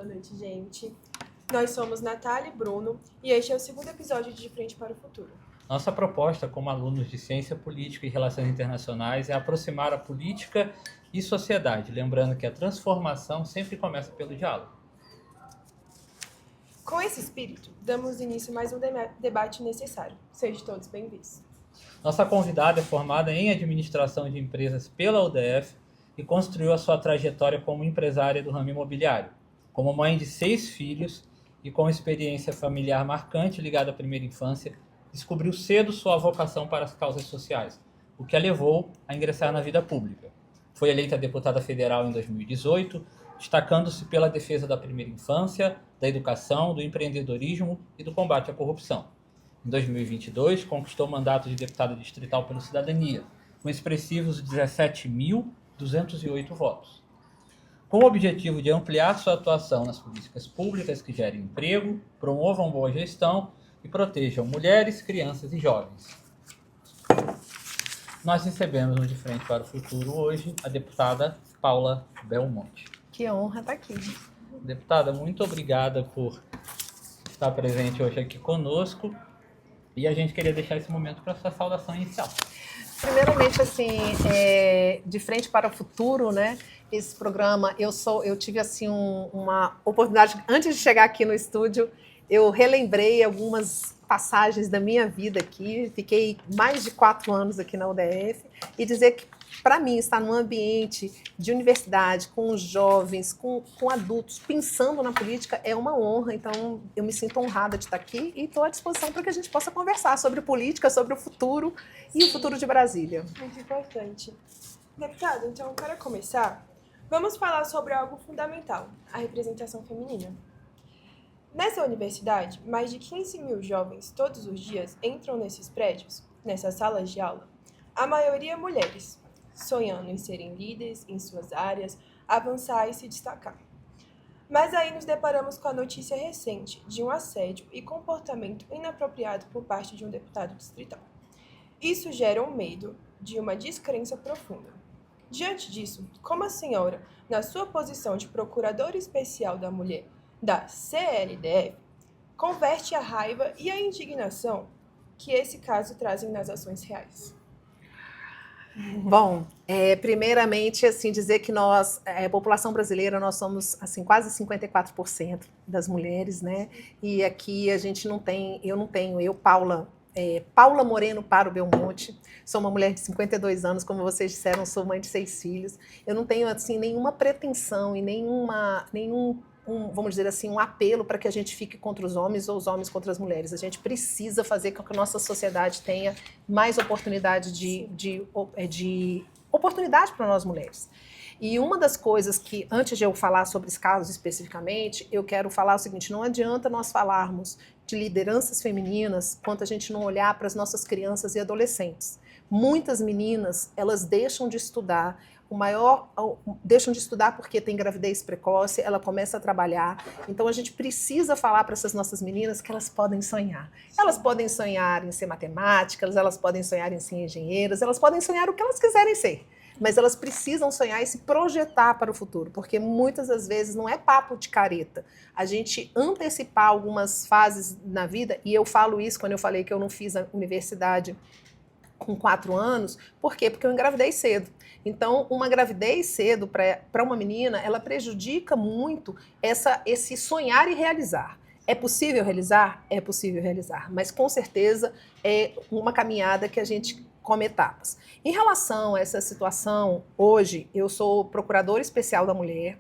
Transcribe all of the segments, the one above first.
Boa noite, gente. Nós somos Natália e Bruno e este é o segundo episódio de Frente para o Futuro. Nossa proposta como alunos de Ciência Política e Relações Internacionais é aproximar a política e sociedade, lembrando que a transformação sempre começa pelo diálogo. Com esse espírito, damos início a mais um debate necessário. Sejam todos bem-vindos. Nossa convidada é formada em Administração de Empresas pela UDF e construiu a sua trajetória como empresária do ramo imobiliário. Como mãe de 6 filhos e com experiência familiar marcante ligada à primeira infância, descobriu cedo sua vocação para as causas sociais, o que a levou a ingressar na vida pública. Foi eleita deputada federal em 2018, destacando-se pela defesa da primeira infância, da educação, do empreendedorismo e do combate à corrupção. Em 2022, conquistou o mandato de deputada distrital pelo Cidadania, com expressivos 17.208 votos. Com o objetivo de ampliar sua atuação nas políticas públicas que gerem emprego, promovam boa gestão e protejam mulheres, crianças e jovens. Nós recebemos no De Frente para o Futuro hoje a deputada Paula Belmonte. Que honra estar aqui. Deputada, muito obrigada por estar presente hoje aqui conosco. E a gente queria deixar esse momento para a sua saudação inicial. Primeiramente, assim, De Frente para o Futuro, né? Esse programa, eu tive assim uma oportunidade, antes de chegar aqui no estúdio, eu relembrei algumas passagens da minha vida aqui, fiquei mais de 4 anos aqui na UDF, e dizer que, para mim, estar num ambiente de universidade, com os jovens, com adultos, pensando na política, é uma honra. Então, eu me sinto honrada de estar aqui e estou à disposição para que a gente possa conversar sobre política, sobre o futuro e o futuro de Brasília. Muito importante. Deputada, então, para começar, vamos falar sobre algo fundamental, a representação feminina. Nessa universidade, mais de 15 mil jovens todos os dias entram nesses prédios, nessas salas de aula, a maioria mulheres, sonhando em serem líderes em suas áreas, avançar e se destacar. Mas aí nos deparamos com a notícia recente de um assédio e comportamento inapropriado por parte de um deputado distrital. Isso gera um medo de uma descrença profunda. Diante disso, como a senhora, na sua posição de procuradora especial da mulher da CLDF, converte a raiva e a indignação que esse caso trazem nas ações reais? Bom, primeiramente, assim, dizer que nós, a população brasileira, nós somos, assim, quase 54% das mulheres, né? E aqui a gente não tem, Paula Moreno Paro Belmonte, sou uma mulher de 52 anos, como vocês disseram, sou mãe de 6 filhos. Eu não tenho, assim, nenhuma pretensão e vamos dizer assim, um apelo para que a gente fique contra os homens ou os homens contra as mulheres. A gente precisa fazer com que a nossa sociedade tenha mais oportunidade de oportunidade para nós mulheres. E uma das coisas que, antes de eu falar sobre esse caso especificamente, eu quero falar o seguinte: não adianta nós falarmos de lideranças femininas quanto a gente não olhar para as nossas crianças e adolescentes. Muitas meninas, elas deixam de estudar, deixam de estudar porque tem gravidez precoce, ela começa a trabalhar. Então a gente precisa falar para essas nossas meninas que elas podem sonhar. Elas podem sonhar em ser matemáticas, elas podem sonhar em ser engenheiras, elas podem sonhar o que elas quiserem ser. Mas elas precisam sonhar e se projetar para o futuro, porque muitas das vezes não é papo de careta. A gente antecipar algumas fases na vida, e eu falo isso quando eu falei que eu não fiz a universidade com 4 anos, por quê? Porque eu engravidei cedo. Então, uma gravidez cedo para uma menina, ela prejudica muito esse sonhar e realizar. É possível realizar? É possível realizar, mas com certeza é uma caminhada que a gente come etapas. Em relação a essa situação, hoje eu sou procuradora especial da mulher,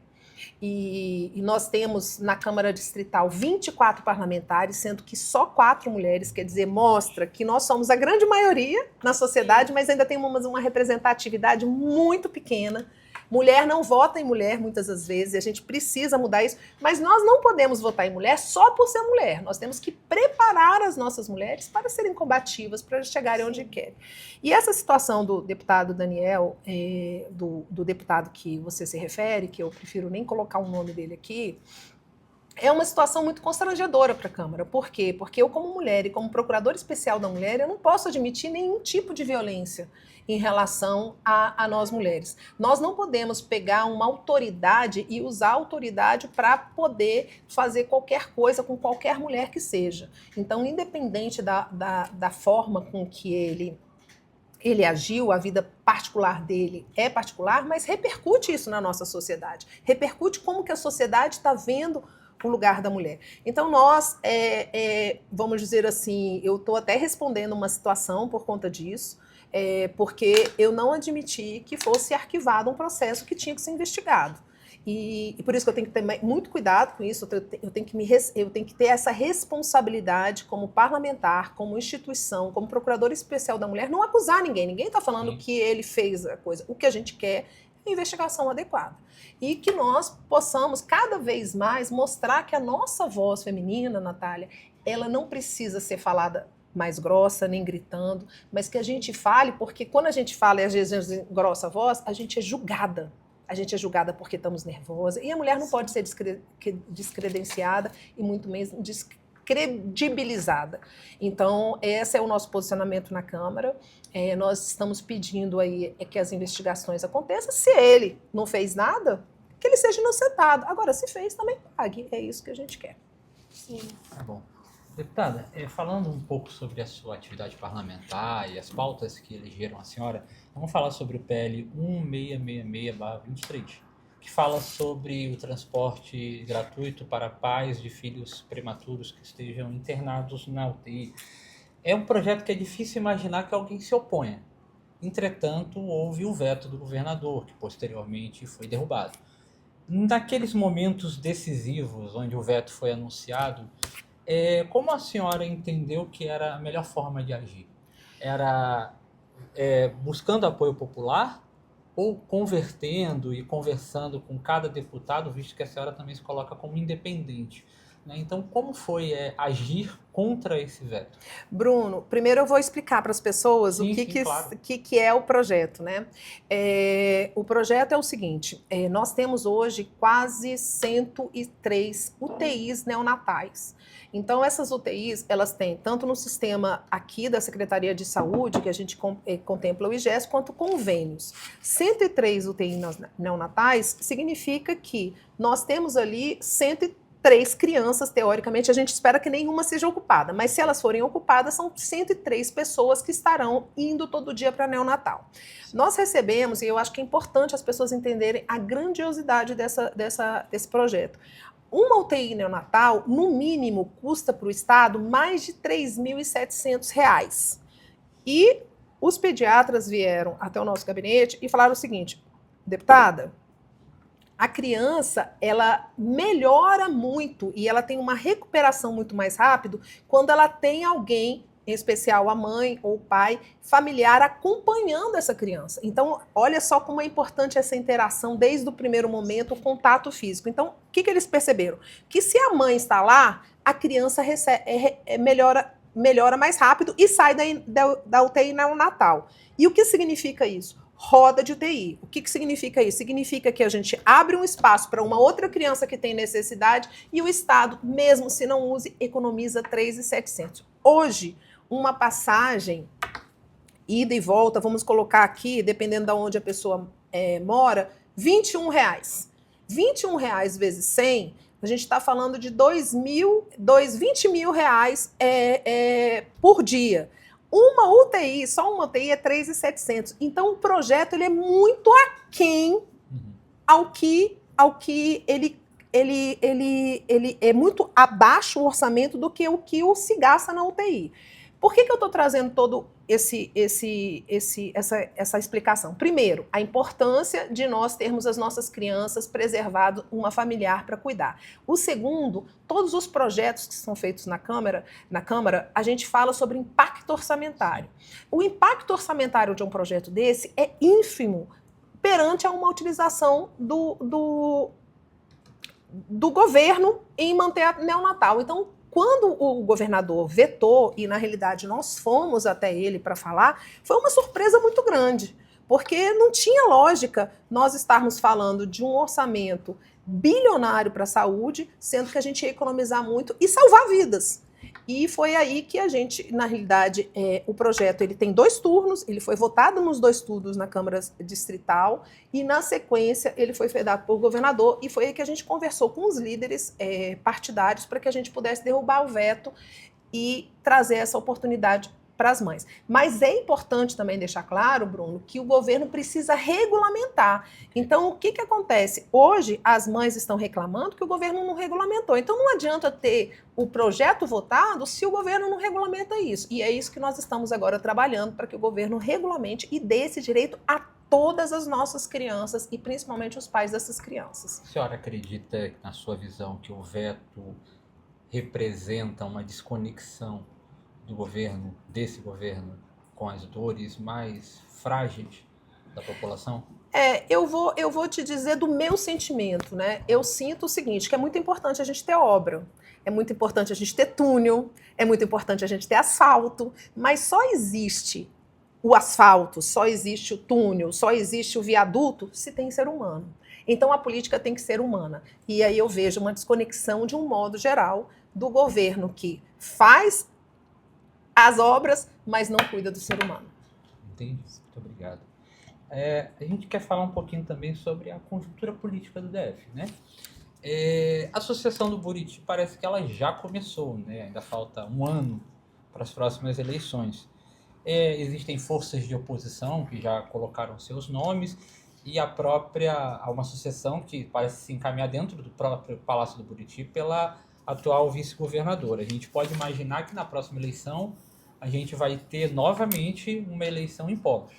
e nós temos na Câmara Distrital 24 parlamentares, sendo que só 4 mulheres, quer dizer, mostra que nós somos a grande maioria na sociedade, mas ainda temos uma representatividade muito pequena. Mulher não vota em mulher muitas das vezes, e a gente precisa mudar isso, mas nós não podemos votar em mulher só por ser mulher. Nós temos que preparar as nossas mulheres para serem combativas, para chegarem onde querem. E essa situação do deputado Daniel, do deputado que você se refere, que eu prefiro nem colocar o nome dele aqui, é uma situação muito constrangedora para a Câmara. Por quê? Porque eu, como mulher e como procuradora especial da mulher, eu não posso admitir nenhum tipo de violência em relação a nós mulheres. Nós não podemos pegar uma autoridade e usar a autoridade para poder fazer qualquer coisa com qualquer mulher que seja. Então, independente da forma com que ele agiu, a vida particular dele é particular, mas repercute isso na nossa sociedade. Repercute como que a sociedade está vendo o lugar da mulher. Então, nós, vamos dizer assim, eu estou até respondendo uma situação por conta disso, porque eu não admiti que fosse arquivado um processo que tinha que ser investigado. E por isso que eu tenho que ter muito cuidado com isso, eu tenho que ter essa responsabilidade como parlamentar, como instituição, como procuradora especial da mulher, não acusar ninguém. Ninguém está falando que ele fez a coisa. O que a gente quer é investigação adequada. E que nós possamos cada vez mais mostrar que a nossa voz feminina, Natália, ela não precisa ser falada mais grossa, nem gritando, mas que a gente fale, porque quando a gente fala e às vezes engrossa a voz, a gente é julgada. A gente é julgada porque estamos nervosas. E a mulher não pode ser descredenciada e muito menos descredibilizada. Então, esse é o nosso posicionamento na Câmara. Nós estamos pedindo aí que as investigações aconteçam. Se ele não fez nada, que ele seja inocentado. Agora, se fez, também pague. É isso que a gente quer. Sim. Tá bom. Deputada, falando um pouco sobre a sua atividade parlamentar e as pautas que elegeram a senhora, vamos falar sobre o PL 1666/23, que fala sobre o transporte gratuito para pais de filhos prematuros que estejam internados na UTI. É um projeto que é difícil imaginar que alguém se oponha. Entretanto, houve um veto do governador, que posteriormente foi derrubado. Naqueles momentos decisivos, onde o veto foi anunciado, como a senhora entendeu que era a melhor forma de agir? Era buscando apoio popular ou convertendo e conversando com cada deputado, visto que a senhora também se coloca como independente, né? Então, como foi agir contra esse veto? Bruno, primeiro eu vou explicar para as pessoas Sim, o claro. que é o projeto, né? O projeto é o seguinte, nós temos hoje quase 103 UTIs neonatais. Então, essas UTIs, elas têm tanto no sistema aqui da Secretaria de Saúde, que a gente contempla o IGES, quanto convênios. 103 UTIs neonatais significa que nós temos ali 103 crianças, teoricamente, a gente espera que nenhuma seja ocupada, mas se elas forem ocupadas, são 103 pessoas que estarão indo todo dia para neonatal. Nós recebemos, e eu acho que é importante as pessoas entenderem a grandiosidade desse projeto. Uma UTI neonatal, no mínimo, custa para o Estado mais de R$ 3.700. E os pediatras vieram até o nosso gabinete e falaram o seguinte: deputada, a criança, ela melhora muito e ela tem uma recuperação muito mais rápido quando ela tem alguém, em especial a mãe ou o pai, familiar, acompanhando essa criança. Então, olha só como é importante essa interação desde o primeiro momento, o contato físico. Então, o que eles perceberam? Que se a mãe está lá, a criança melhora mais rápido e sai da UTI neonatal. E o que significa isso? Roda de UTI. O que significa isso? Significa que a gente abre um espaço para uma outra criança que tem necessidade e o Estado, mesmo se não use, economiza R$ 3.700. Hoje, uma passagem, ida e volta, vamos colocar aqui, dependendo de onde a pessoa mora, R$ 21. R$ 21 vezes 100, a gente está falando de 20 mil reais por dia. Uma UTI, só uma UTI é 3.700. Então, o projeto ele é muito aquém ao que ele é muito abaixo o orçamento do que o se gasta na UTI. Por que eu estou trazendo todo essa explicação? Primeiro, a importância de nós termos as nossas crianças preservado uma familiar para cuidar. O segundo, todos os projetos que são feitos na Câmara, a gente fala sobre impacto orçamentário. O impacto orçamentário de um projeto desse é ínfimo perante a uma utilização do governo em manter a neonatal. Então, quando o governador vetou, e na realidade nós fomos até ele para falar, foi uma surpresa muito grande, porque não tinha lógica nós estarmos falando de um orçamento bilionário para a saúde, sendo que a gente ia economizar muito e salvar vidas. E foi aí que a gente, na realidade, o projeto ele tem 2 turnos, ele foi votado nos 2 turnos na Câmara Distrital e, na sequência, ele foi vedado por governador e foi aí que a gente conversou com os líderes partidários para que a gente pudesse derrubar o veto e trazer essa oportunidade para as mães. Mas é importante também deixar claro, Bruno, que o governo precisa regulamentar. Então, o que acontece? Hoje, as mães estão reclamando que o governo não regulamentou. Então, não adianta ter o projeto votado se o governo não regulamenta isso. E é isso que nós estamos agora trabalhando para que o governo regulamente e dê esse direito a todas as nossas crianças e principalmente os pais dessas crianças. A senhora acredita, na sua visão, que o veto representa uma desconexão do governo, desse governo, com as dores mais frágeis da população? Eu vou te dizer do meu sentimento, né? Eu sinto o seguinte, que é muito importante a gente ter obra, é muito importante a gente ter túnel, é muito importante a gente ter asfalto, mas só existe o asfalto, só existe o túnel, só existe o viaduto se tem ser humano. Então a política tem que ser humana. E aí eu vejo uma desconexão, de um modo geral, do governo que faz as obras, mas não cuida do ser humano. Entendi, muito obrigado. A gente quer falar um pouquinho também sobre a conjuntura política do DF, né? A Associação do Buriti parece que ela já começou, né? Ainda falta um ano para as próximas eleições. Existem forças de oposição que já colocaram seus nomes e há uma associação que parece se encaminhar dentro do próprio Palácio do Buriti pela atual vice-governadora. A gente pode imaginar que na próxima eleição a gente vai ter novamente uma eleição em polos.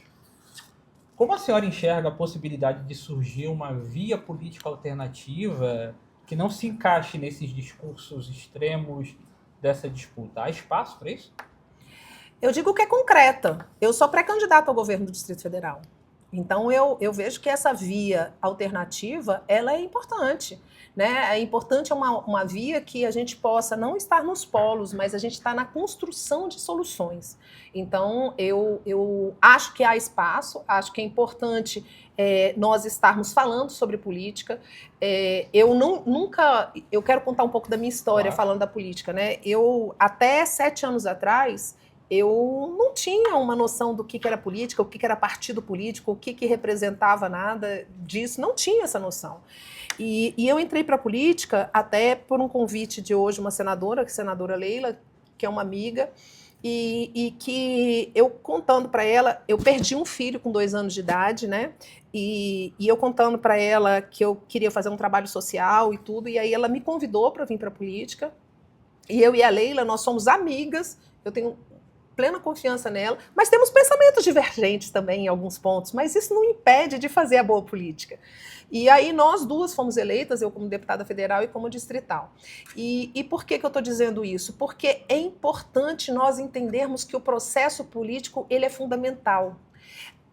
Como a senhora enxerga a possibilidade de surgir uma via política alternativa que não se encaixe nesses discursos extremos dessa disputa? Há espaço para isso? Eu digo que é concreta. Eu sou pré-candidata ao governo do Distrito Federal. Então, eu vejo que essa via alternativa, ela é importante. Né? É importante uma via que a gente possa não estar nos polos, mas a gente está na construção de soluções. Então, eu acho que há espaço, acho que é importante nós estarmos falando sobre política. Eu quero contar um pouco da minha história, claro, falando da política. Né? Até 7 anos atrás, eu não tinha uma noção do que era política, o que era partido político, o que representava nada disso, não tinha essa noção. E eu entrei para a política até por um convite de hoje, uma senadora, a senadora Leila, que é uma amiga, e que eu contando para ela, eu perdi um filho com 2 anos de idade, né? E eu contando para ela que eu queria fazer um trabalho social e tudo, e aí ela me convidou para vir para a política, e eu e a Leila, nós somos amigas, eu tenho plena confiança nela, mas temos pensamentos divergentes também em alguns pontos, mas isso não impede de fazer a boa política. E aí nós duas fomos eleitas, eu como deputada federal e como distrital. E por que eu estou dizendo isso? Porque é importante nós entendermos que o processo político ele é fundamental.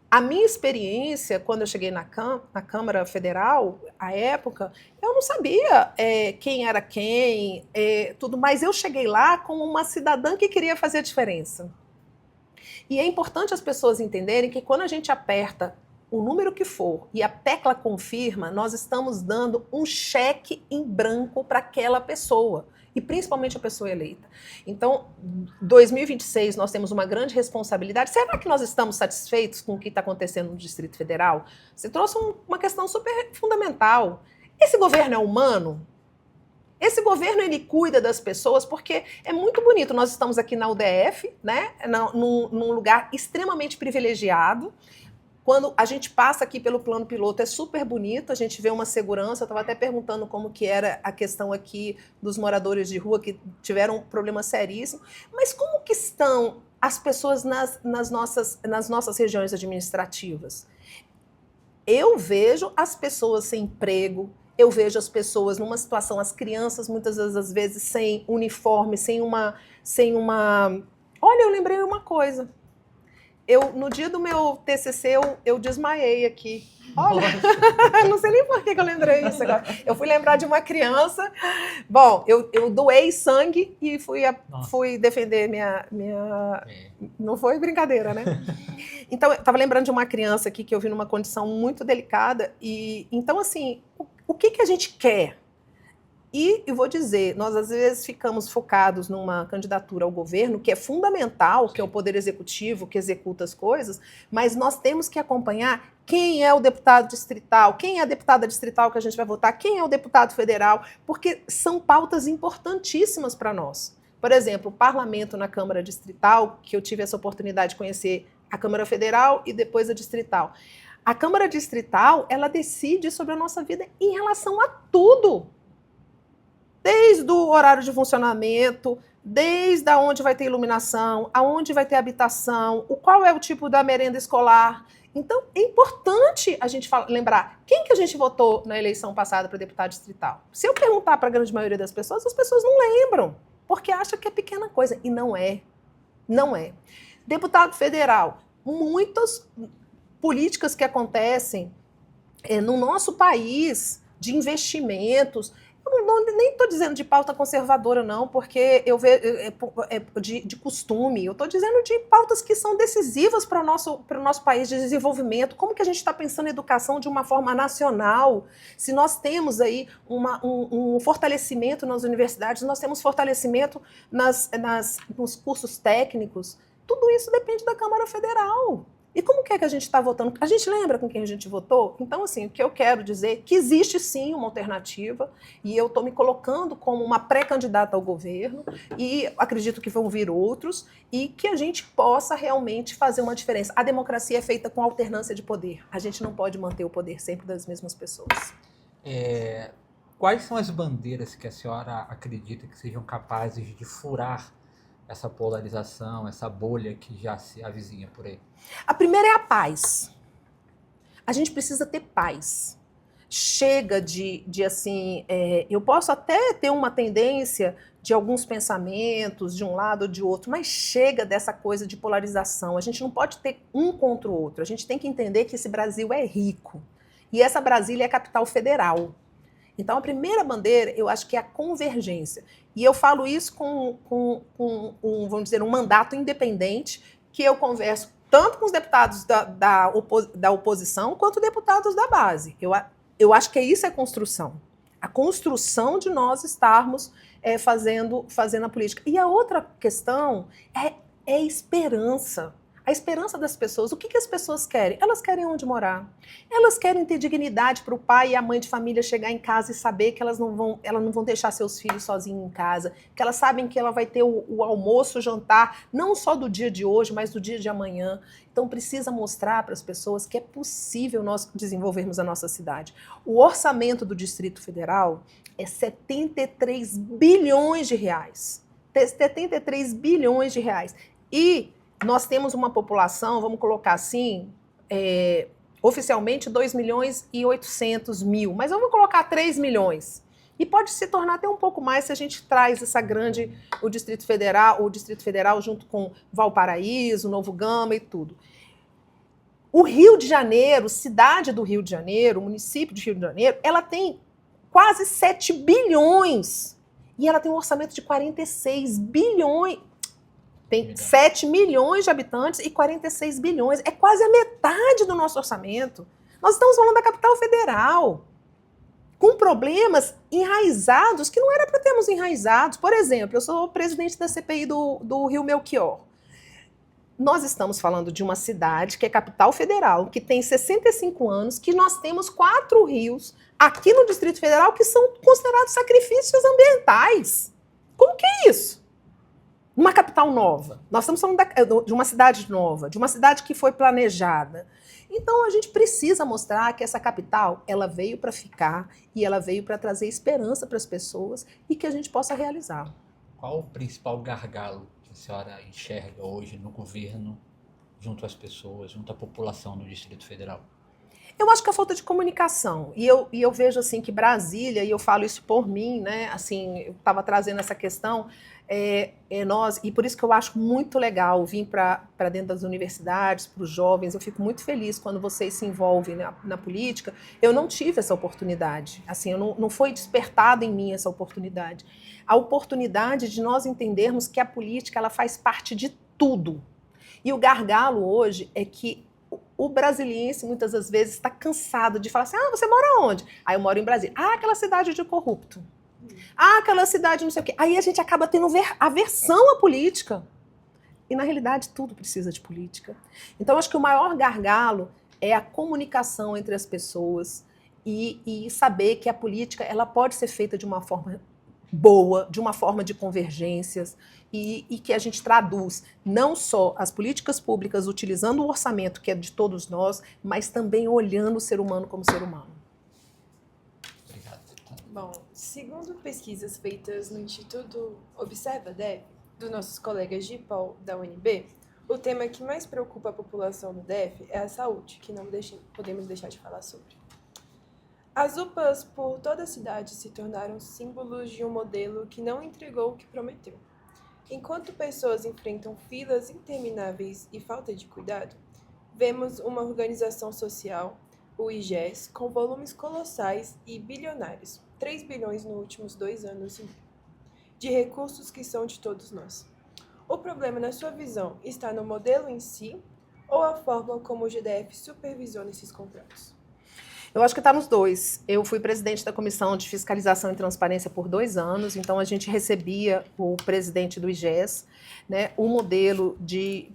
A minha experiência, quando eu cheguei na Câmara Federal, à época, eu não sabia quem era quem, tudo, mas eu cheguei lá como uma cidadã que queria fazer a diferença. E é importante as pessoas entenderem que quando a gente aperta o número que for e a tecla confirma, nós estamos dando um cheque em branco para aquela pessoa. E principalmente a pessoa eleita. Então, 2026 nós temos uma grande responsabilidade. Será que nós estamos satisfeitos com o que está acontecendo no Distrito Federal? Você trouxe uma questão super fundamental. Esse governo é humano? Esse governo ele cuida das pessoas porque é muito bonito. Nós estamos aqui na UDF, né? Num lugar extremamente privilegiado. Quando a gente passa aqui pelo plano piloto, é super bonito, a gente vê uma segurança. Eu estava até perguntando como que era a questão aqui dos moradores de rua que tiveram um problema seríssimo. Mas como que estão as pessoas nas nossas regiões administrativas? Eu vejo as pessoas sem emprego, eu vejo as pessoas numa situação, as crianças muitas das vezes sem uniforme, sem uma... Olha, eu lembrei uma coisa. No dia do meu TCC, eu desmaiei aqui. Olha, não sei nem por que eu lembrei isso agora. Eu fui lembrar de uma criança. Bom, eu doei sangue e fui defender minha... Não foi brincadeira, né? Então, eu estava lembrando de uma criança aqui que eu vi numa condição muito delicada. Então, assim, O que a gente quer? E eu vou dizer, nós às vezes ficamos focados numa candidatura ao governo, que é fundamental, que é o poder executivo, que executa as coisas, mas nós temos que acompanhar quem é o deputado distrital, quem é a deputada distrital que a gente vai votar, quem é o deputado federal, porque são pautas importantíssimas para nós. Por exemplo, o parlamento na Câmara Distrital, que eu tive essa oportunidade de conhecer a Câmara Federal e depois a Distrital. A Câmara Distrital, ela decide sobre a nossa vida em relação a tudo. Desde o horário de funcionamento, desde onde vai ter iluminação, aonde vai ter habitação, qual é o tipo da merenda escolar. Então, é importante a gente lembrar quem que a gente votou na eleição passada para deputado distrital. Se eu perguntar para a grande maioria das pessoas, as pessoas não lembram, porque acham que é pequena coisa. E não é. Não é. Deputado federal, muitas políticas que acontecem no nosso país, de investimentos. Eu nem estou dizendo de pauta conservadora, não, porque eu vejo de costume. Eu estou dizendo de pautas que são decisivas para o nosso país de desenvolvimento. Como que a gente está pensando em educação de uma forma nacional? Se nós temos aí um fortalecimento nas universidades, nós temos fortalecimento nos cursos técnicos, tudo isso depende da Câmara Federal. E como que é que a gente está votando? A gente lembra com quem a gente votou? Então, assim, o que eu quero dizer é que existe sim uma alternativa e eu estou me colocando como uma pré-candidata ao governo e acredito que vão vir outros e que a gente possa realmente fazer uma diferença. A democracia é feita com alternância de poder. A gente não pode manter o poder sempre das mesmas pessoas. Quais são as bandeiras que a senhora acredita que sejam capazes de furar essa polarização, essa bolha que já se avizinha por aí? A primeira é a paz. A gente precisa ter paz. Chega de assim, eu posso até ter uma tendência de alguns pensamentos de um lado ou de outro, mas chega dessa coisa de polarização. A gente não pode ter um contra o outro. A gente tem que entender que esse Brasil é rico. E essa Brasília é a capital federal. Então, a primeira bandeira, eu acho que é a convergência. E eu falo isso com vamos dizer, um mandato independente, que eu converso tanto com os deputados da oposição, quanto deputados da base. Eu acho que isso é construção. A construção de nós estarmos fazendo a política. E a outra questão é esperança. A esperança das pessoas. O que as pessoas querem? Elas querem onde morar. Elas querem ter dignidade para o pai e a mãe de família chegar em casa e saber que elas não vão deixar seus filhos sozinhos em casa, que elas sabem que ela vai ter o almoço, o jantar, não só do dia de hoje, mas do dia de amanhã. Então precisa mostrar para as pessoas que é possível nós desenvolvermos a nossa cidade. O orçamento do Distrito Federal é 73 bilhões de reais. 73 bilhões de reais. E nós temos uma população, vamos colocar assim, oficialmente 2.800.000, mas eu vou colocar 3 milhões. E pode se tornar até um pouco mais se a gente traz o Distrito Federal junto com Valparaíso, Novo Gama e tudo. O Rio de Janeiro, cidade do Rio de Janeiro, o município do Rio de Janeiro, ela tem quase 7 bilhões. E ela tem um orçamento de 46 bilhões. Tem 7 milhões de habitantes e 46 bilhões. É quase a metade do nosso orçamento. Nós estamos falando da capital federal, com problemas enraizados que não era para termos enraizados. Por exemplo, eu sou presidente da CPI do Rio Melchior. Nós estamos falando de uma cidade que é capital federal, que tem 65 anos, que nós temos 4 rios aqui no Distrito Federal que são considerados sacrifícios ambientais. Como que é isso? Uma capital nova. Nós estamos falando de uma cidade nova, de uma cidade que foi planejada. Então, a gente precisa mostrar que essa capital, ela veio para ficar e ela veio para trazer esperança para as pessoas e que a gente possa realizar. Qual o principal gargalo que a senhora enxerga hoje no governo, junto às pessoas, junto à população do Distrito Federal? Eu acho que a falta de comunicação. E eu vejo assim que Brasília, e eu falo isso por mim, né? Assim, eu estava trazendo essa questão, e por isso que eu acho muito legal vir para dentro das universidades, para os jovens. Eu fico muito feliz quando vocês se envolvem na política. Eu não tive essa oportunidade. Assim, não foi despertada em mim essa oportunidade. A oportunidade de nós entendermos que a política ela faz parte de tudo. E o gargalo hoje é que O brasiliense, muitas das vezes, está cansado de falar assim, você mora onde? Aí eu moro em Brasília. Aquela cidade de corrupto. Aquela cidade não sei o quê. Aí a gente acaba tendo aversão à política. E, na realidade, tudo precisa de política. Então, acho que o maior gargalo é a comunicação entre as pessoas e saber que a política ela pode ser feita de uma forma boa, de uma forma de convergências, e que a gente traduz não só as políticas públicas utilizando o orçamento, que é de todos nós, mas também olhando o ser humano como ser humano. Obrigado. Bom, segundo pesquisas feitas no Instituto Observa DF, dos nossos colegas de Paul da UNB, o tema que mais preocupa a população no DF é a saúde, que não podemos deixar de falar sobre. As UPAs por toda a cidade se tornaram símbolos de um modelo que não entregou o que prometeu. Enquanto pessoas enfrentam filas intermináveis e falta de cuidado, vemos uma organização social, o IGES, com volumes colossais e bilionários, 3 bilhões nos últimos 2 anos, de recursos que são de todos nós. O problema, na sua visão, está no modelo em si ou a forma como o GDF supervisiona esses contratos? Eu acho que está nos dois. Eu fui presidente da Comissão de Fiscalização e Transparência por 2 anos, então a gente recebia o presidente do IGES, né, o modelo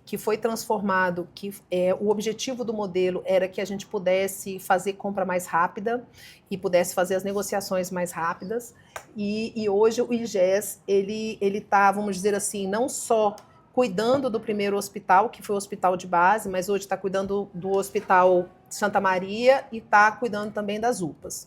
que foi transformado, o objetivo do modelo era que a gente pudesse fazer compra mais rápida e pudesse fazer as negociações mais rápidas, e hoje o IGES, ele está, vamos dizer assim, não só cuidando do primeiro hospital, que foi o hospital de base, mas hoje está cuidando do hospital Santa Maria e está cuidando também das UPAs.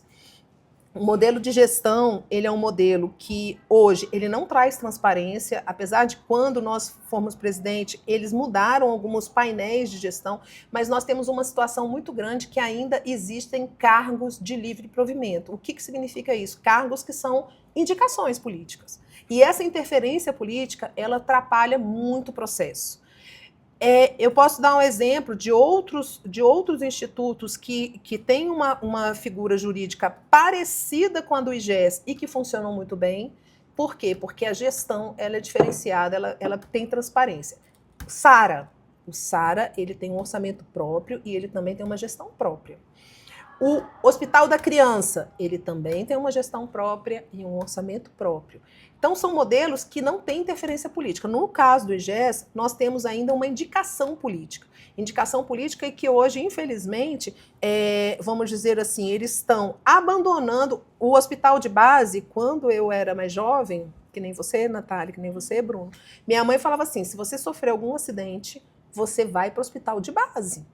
O modelo de gestão, ele é um modelo que hoje ele não traz transparência, apesar de quando nós fomos presidente, eles mudaram alguns painéis de gestão, mas nós temos uma situação muito grande que ainda existem cargos de livre provimento. O que significa isso? Cargos que são indicações políticas. E essa interferência política, ela atrapalha muito o processo. Eu posso dar um exemplo de outros institutos que têm uma figura jurídica parecida com a do IGES e que funcionam muito bem. Por quê? Porque a gestão ela é diferenciada, ela tem transparência. O SARA ele tem um orçamento próprio e ele também tem uma gestão própria. O Hospital da Criança, ele também tem uma gestão própria e um orçamento próprio. Então, são modelos que não têm interferência política. No caso do IGES, nós temos ainda uma indicação política. Indicação política e que hoje, infelizmente, vamos dizer assim, eles estão abandonando o hospital de base. Quando eu era mais jovem, que nem você, Natália, que nem você, Bruno, minha mãe falava assim, se você sofrer algum acidente, você vai para o hospital de base.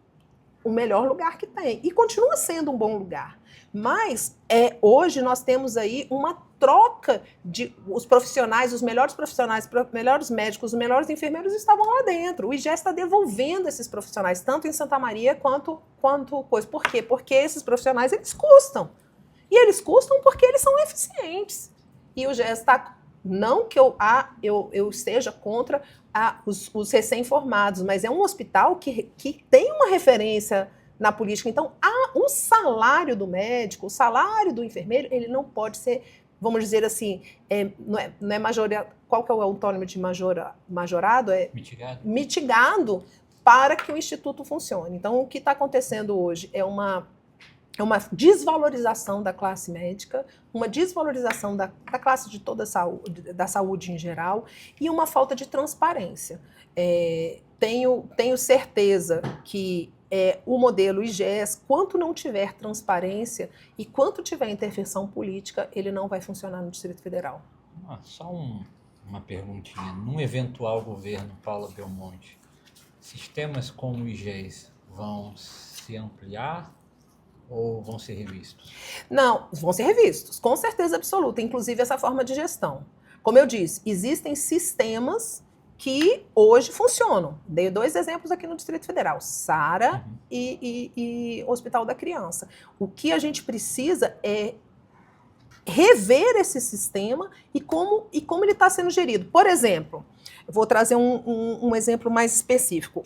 O melhor lugar que tem. E continua sendo um bom lugar. Mas hoje nós temos aí uma troca de os profissionais, os melhores médicos, os melhores enfermeiros estavam lá dentro. O IGES está devolvendo esses profissionais, tanto em Santa Maria quanto coisa. Por quê? Porque esses profissionais, eles custam. E eles custam porque eles são eficientes. E o IGES está... Não que eu esteja contra os recém-formados, mas é um hospital que tem uma referência na política. Então, o salário do médico, o salário do enfermeiro, ele não pode ser, vamos dizer assim, não é majorado. Qual que é o antônimo de majorado? Mitigado para que o instituto funcione. Então, o que está acontecendo hoje é uma desvalorização da classe médica, uma desvalorização da classe de toda a saúde, da saúde em geral, e uma falta de transparência. Tenho certeza que o modelo IGES, quanto não tiver transparência e quanto tiver intervenção política, ele não vai funcionar no Distrito Federal. Só uma perguntinha. Num eventual governo Paula Belmonte, sistemas como o IGES vão se ampliar ou vão ser revistos? Não, vão ser revistos, com certeza absoluta, inclusive essa forma de gestão. Como eu disse, existem sistemas que hoje funcionam. Dei 2 exemplos aqui no Distrito Federal, SARA e Hospital da Criança. O que a gente precisa é rever esse sistema e como ele está sendo gerido. Por exemplo, eu vou trazer um exemplo mais específico.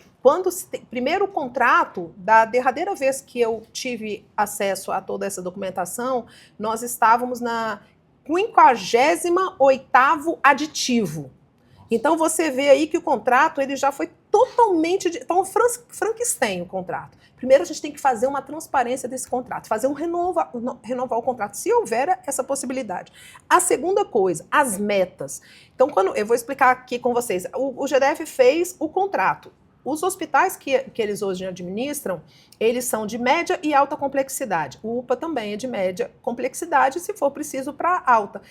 Primeiro contrato, da derradeira vez que eu tive acesso a toda essa documentação, nós estávamos na 58º aditivo. Então, você vê aí que o contrato ele já foi totalmente... Então, Frankenstein o contrato. Primeiro, a gente tem que fazer uma transparência desse contrato, fazer renovar o contrato, se houver essa possibilidade. A segunda coisa, as metas. Então, eu vou explicar aqui com vocês. O GDF fez o contrato. Os hospitais que eles hoje administram, eles são de média e alta complexidade. O UPA também é de média complexidade, se for preciso, para alta.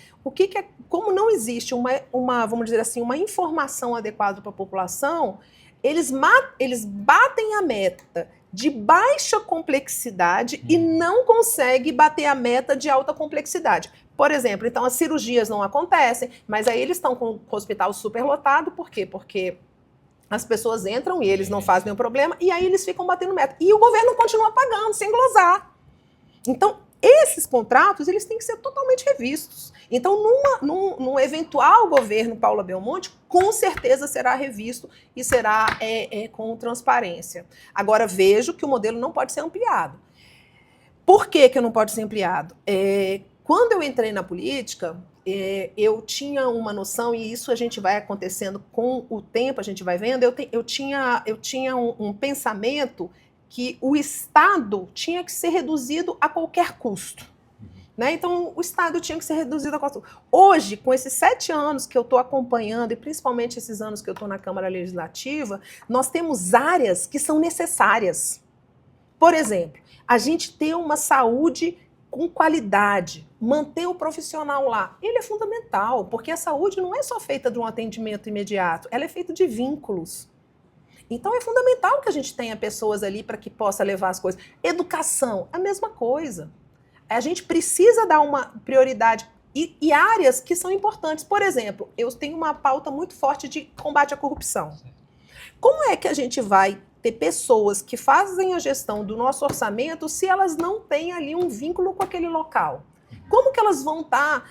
Como não existe vamos dizer assim, uma informação adequada para a população, eles batem a meta de baixa complexidade e não conseguem bater a meta de alta complexidade. Por exemplo, então as cirurgias não acontecem, mas aí eles estão com o hospital superlotado, por quê? Porque as pessoas entram e eles não fazem nenhum problema, e aí eles ficam batendo meta. E o governo continua pagando, sem glosar. Então, esses contratos, eles têm que ser totalmente revistos. Então, num eventual governo Paula Belmonte, com certeza será revisto e será com transparência. Agora, vejo que o modelo não pode ser ampliado. Por que não pode ser ampliado? Quando eu entrei na política, eu tinha uma noção, e isso a gente vai acontecendo com o tempo, a gente vai vendo, eu tinha um pensamento que o Estado tinha que ser reduzido a qualquer custo. Né? Então, o Estado tinha que ser reduzido a qualquer custo. Hoje, com esses 7 anos que eu estou acompanhando, e principalmente esses anos que eu estou na Câmara Legislativa, nós temos áreas que são necessárias. Por exemplo, a gente ter uma saúde com qualidade, manter o profissional lá, ele é fundamental, porque a saúde não é só feita de um atendimento imediato, ela é feita de vínculos. Então é fundamental que a gente tenha pessoas ali para que possa levar as coisas. Educação, a mesma coisa. A gente precisa dar uma prioridade e áreas que são importantes. Por exemplo, eu tenho uma pauta muito forte de combate à corrupção. Como é que a gente vai ter pessoas que fazem a gestão do nosso orçamento se elas não têm ali um vínculo com aquele local? Como que elas vão estar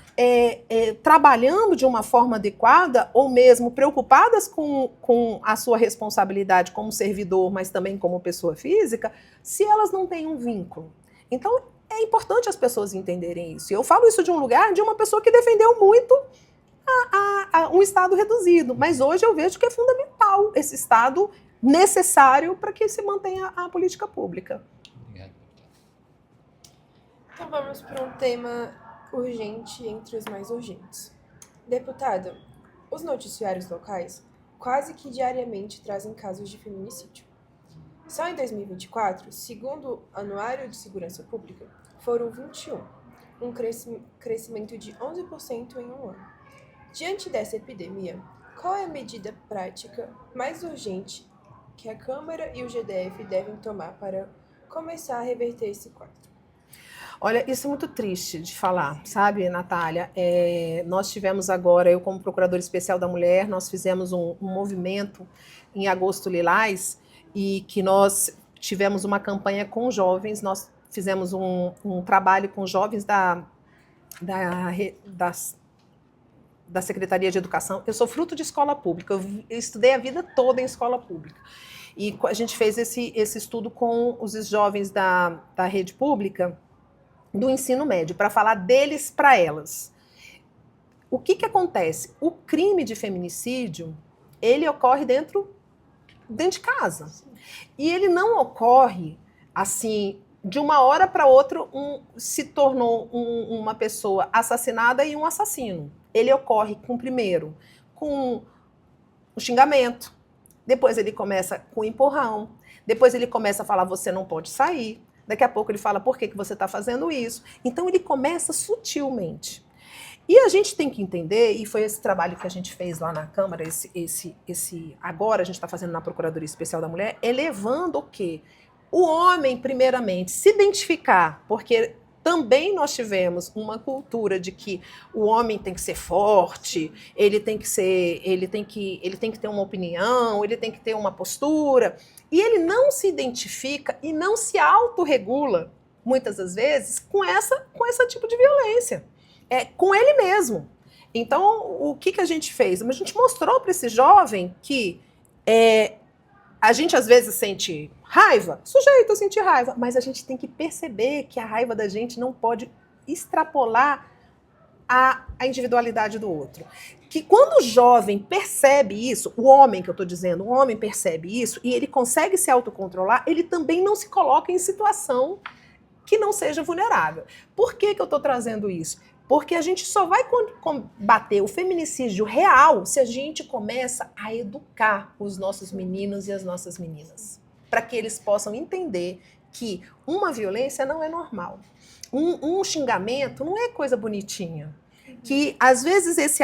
trabalhando de uma forma adequada ou mesmo preocupadas com a sua responsabilidade como servidor, mas também como pessoa física, se elas não têm um vínculo? Então, é importante as pessoas entenderem isso. E eu falo isso de um lugar de uma pessoa que defendeu muito um Estado reduzido, mas hoje eu vejo que é fundamental esse Estado necessário para que se mantenha a política pública. Obrigado. Então vamos para um tema urgente entre os mais urgentes. Deputada, os noticiários locais quase que diariamente trazem casos de feminicídio. Só em 2024, segundo o Anuário de Segurança Pública, foram 21, um crescimento de 11% em um ano. Diante dessa epidemia, qual é a medida prática mais urgente que a Câmara e o GDF devem tomar para começar a reverter esse quadro? Olha, isso é muito triste de falar, sabe, Natália? Nós tivemos agora, eu como Procuradora Especial da Mulher, nós fizemos um movimento em Agosto Lilás, e que nós tivemos uma campanha com jovens, nós fizemos um trabalho com jovens da Secretaria de Educação. Eu sou fruto de escola pública, eu estudei a vida toda em escola pública. E a gente fez esse estudo com os jovens da rede pública, do ensino médio, para falar deles para elas. O que acontece? O crime de feminicídio, ele ocorre dentro de casa. E ele não ocorre assim, de uma hora para outra, se tornou uma pessoa assassinada e um assassino. Ele ocorre primeiro com o xingamento, depois ele começa com o empurrão, depois ele começa a falar, você não pode sair, daqui a pouco ele fala, por que você está fazendo isso? Então ele começa sutilmente. E a gente tem que entender, e foi esse trabalho que a gente fez lá na Câmara, agora a gente está fazendo na Procuradoria Especial da Mulher, elevando o quê? O homem, primeiramente, se identificar, porque também nós tivemos uma cultura de que o homem tem que ser forte, ele tem que ter uma opinião, ele tem que ter uma postura, e ele não se identifica e não se autorregula, muitas das vezes, com esse tipo de violência. Com ele mesmo. Então, o que a gente fez? A gente mostrou para esse jovem que a gente às vezes sente raiva, sujeito a sentir raiva, mas a gente tem que perceber que a raiva da gente não pode extrapolar a individualidade do outro. que quando o jovem percebe isso, o homem que eu estou dizendo, o homem percebe isso e ele consegue se autocontrolar, ele também não se coloca em situação que não seja vulnerável. Por que eu estou trazendo isso? Porque a gente só vai combater o feminicídio real se a gente começa a educar os nossos meninos e as nossas meninas, para que eles possam entender que uma violência não é normal. Um xingamento não é coisa bonitinha. Que, às vezes, esse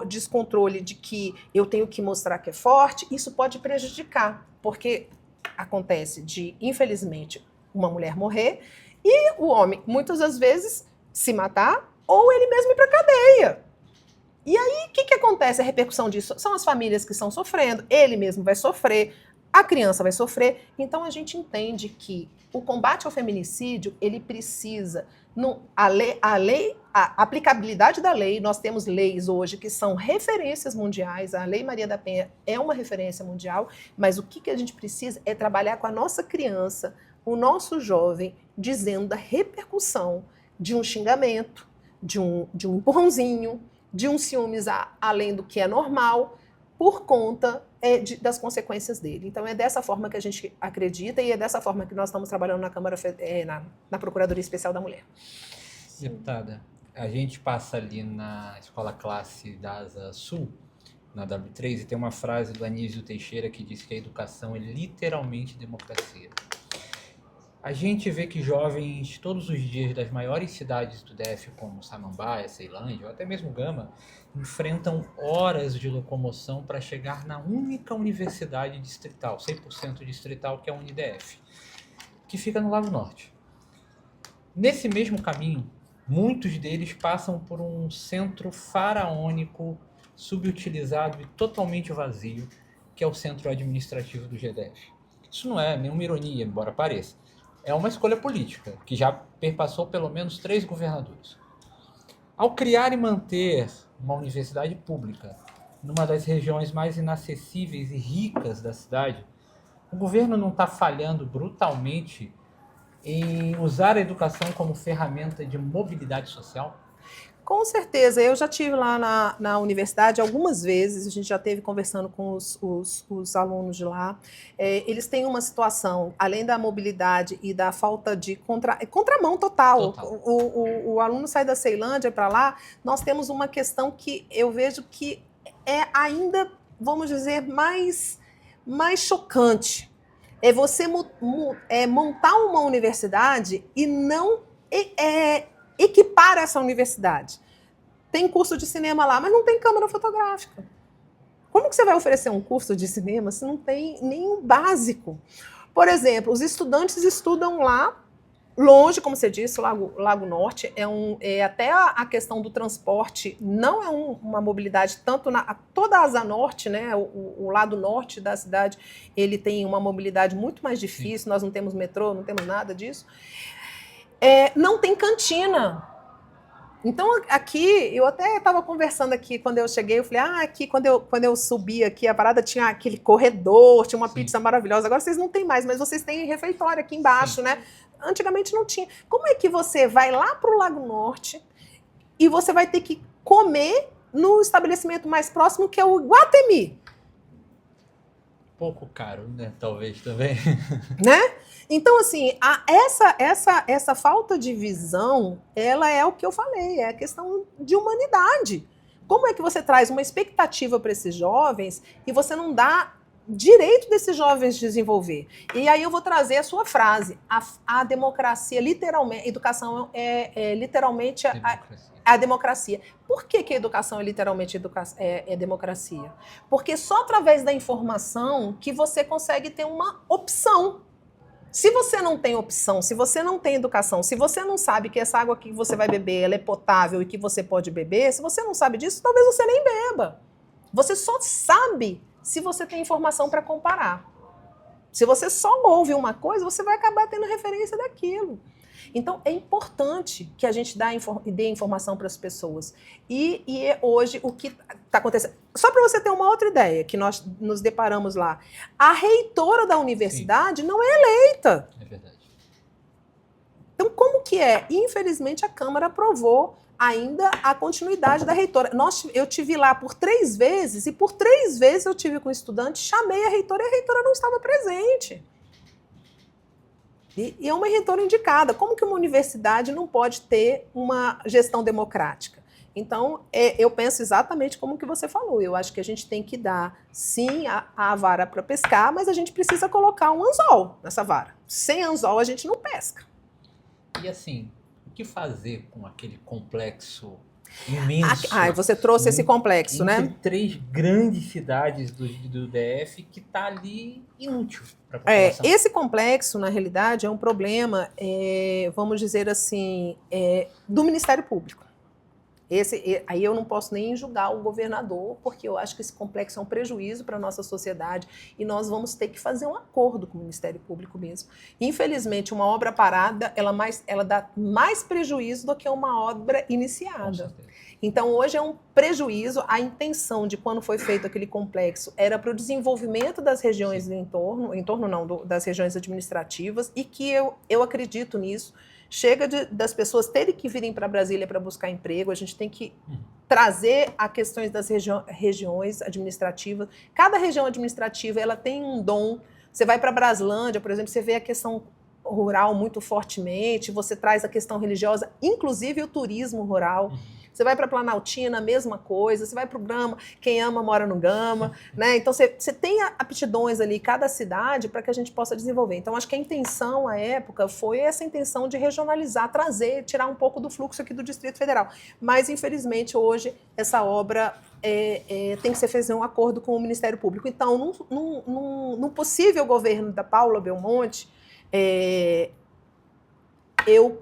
descontrole de que eu tenho que mostrar que é forte, isso pode prejudicar. Porque acontece de, infelizmente, uma mulher morrer e o homem, muitas das vezes, se matar ou ele mesmo ir para a cadeia. E aí, o que acontece? A repercussão disso são as famílias que estão sofrendo, ele mesmo vai sofrer, a criança vai sofrer. Então, a gente entende que o combate ao feminicídio, ele precisa... A aplicabilidade da lei, nós temos leis hoje que são referências mundiais, a Lei Maria da Penha é uma referência mundial, mas o que a gente precisa é trabalhar com a nossa criança, o nosso jovem, dizendo da repercussão de um xingamento, de um empurrãozinho, de um ciúmes além do que é normal, por conta das consequências dele. Então, é dessa forma que a gente acredita e é dessa forma que nós estamos trabalhando na Câmara, na Procuradoria Especial da Mulher. Deputada, a gente passa ali na Escola Classe da Asa Sul, na W3, e tem uma frase do Anísio Teixeira que diz que a educação é literalmente democracia. A gente vê que jovens todos os dias das maiores cidades do DF, como Samambaia, Ceilândia ou até mesmo Gama, enfrentam horas de locomoção para chegar na única universidade distrital, 100% distrital, que é a UniDF, que fica no Lago Norte. Nesse mesmo caminho, muitos deles passam por um centro faraônico, subutilizado e totalmente vazio, que é o centro administrativo do GDF. Isso não é nenhuma ironia, embora pareça. É uma escolha política, que já perpassou pelo menos 3 governadores. Ao criar e manter uma universidade pública numa das regiões mais inacessíveis e ricas da cidade, o governo não está falhando brutalmente em usar a educação como ferramenta de mobilidade social? Com certeza, eu já estive lá na universidade algumas vezes, a gente já esteve conversando com os alunos de lá. Eles têm uma situação, além da mobilidade e da falta de contramão total. O aluno sai da Ceilândia para lá, nós temos uma questão que eu vejo que é ainda, vamos dizer, mais chocante. É você montar uma universidade e não equipar essa universidade. Tem curso de cinema lá, mas não tem câmera fotográfica. Como que você vai oferecer um curso de cinema se não tem nenhum básico? Por exemplo, os estudantes estudam lá, longe, como você disse, Lago Norte, até a questão do transporte não é uma mobilidade, toda a Asa Norte, né, o lado norte da cidade, ele tem uma mobilidade muito mais difícil, nós não temos metrô, não temos nada disso. Não tem cantina. Então, aqui, eu até estava conversando aqui, quando eu cheguei, eu falei, aqui, quando eu subi aqui, a parada tinha aquele corredor, tinha uma pizza maravilhosa, agora vocês não têm mais, mas vocês têm refeitório aqui embaixo, né? Antigamente não tinha. Como é que você vai lá para o Lago Norte e você vai ter que comer no estabelecimento mais próximo, que é o Iguatemi? Pouco caro, né? Talvez também. Né? Então, assim, essa falta de visão, ela é o que eu falei, é a questão de humanidade. Como é que você traz uma expectativa para esses jovens e você não dá direito desses jovens desenvolver? E aí eu vou trazer a sua frase. A democracia, literalmente, educação é literalmente a democracia. Por que a educação é literalmente democracia? Porque só através da informação que você consegue ter uma opção. Se você não tem opção, se você não tem educação, se você não sabe que essa água que você vai beber ela é potável e que você pode beber, se você não sabe disso, talvez você nem beba. Você só sabe se você tem informação para comparar. Se você só ouve uma coisa, você vai acabar tendo referência daquilo. Então, é importante que a gente dê informação para as pessoas. E hoje, o que está acontecendo... Só para você ter uma outra ideia, que nós nos deparamos lá. A reitora da universidade não é eleita. É verdade. Então, como que é? Infelizmente, a Câmara aprovou ainda a continuidade da reitora. Eu tive lá por 3 vezes, e por 3 vezes eu tive com o estudante, chamei a reitora e a reitora não estava presente. E é uma reitora indicada. Como que uma universidade não pode ter uma gestão democrática? Então, eu penso exatamente como que você falou. Eu acho que a gente tem que dar, sim, a vara para pescar, mas a gente precisa colocar um anzol nessa vara. Sem anzol, a gente não pesca. E assim, o que fazer com aquele complexo imenso? Você trouxe esse complexo, entre né? 3 grandes cidades do DF que está ali inútil para a população. Esse complexo, na realidade, é um problema, vamos dizer assim, do Ministério Público. Aí eu não posso nem julgar o governador, porque eu acho que esse complexo é um prejuízo para a nossa sociedade e nós vamos ter que fazer um acordo com o Ministério Público mesmo. Infelizmente, uma obra parada, ela dá mais prejuízo do que uma obra iniciada. Então, hoje é um prejuízo. A intenção de quando foi feito aquele complexo era para o desenvolvimento das regiões do entorno não, das regiões administrativas, e que eu acredito nisso. Chega das pessoas terem que virem para Brasília para buscar emprego, a gente tem que trazer a questões das regiões administrativas. Cada região administrativa ela tem um dom. Você vai para Braslândia, por exemplo, você vê a questão rural muito fortemente, você traz a questão religiosa, inclusive o turismo rural. Você vai para Planaltina, a mesma coisa. Você vai para o Gama, quem ama mora no Gama, né? Então, você tem aptidões ali, cada cidade, para que a gente possa desenvolver. Então, acho que a intenção, à época, foi essa intenção de regionalizar, trazer, tirar um pouco do fluxo aqui do Distrito Federal. Mas, infelizmente, hoje, essa obra tem que ser feito um acordo com o Ministério Público. Então, num possível governo da Paula Belmonte,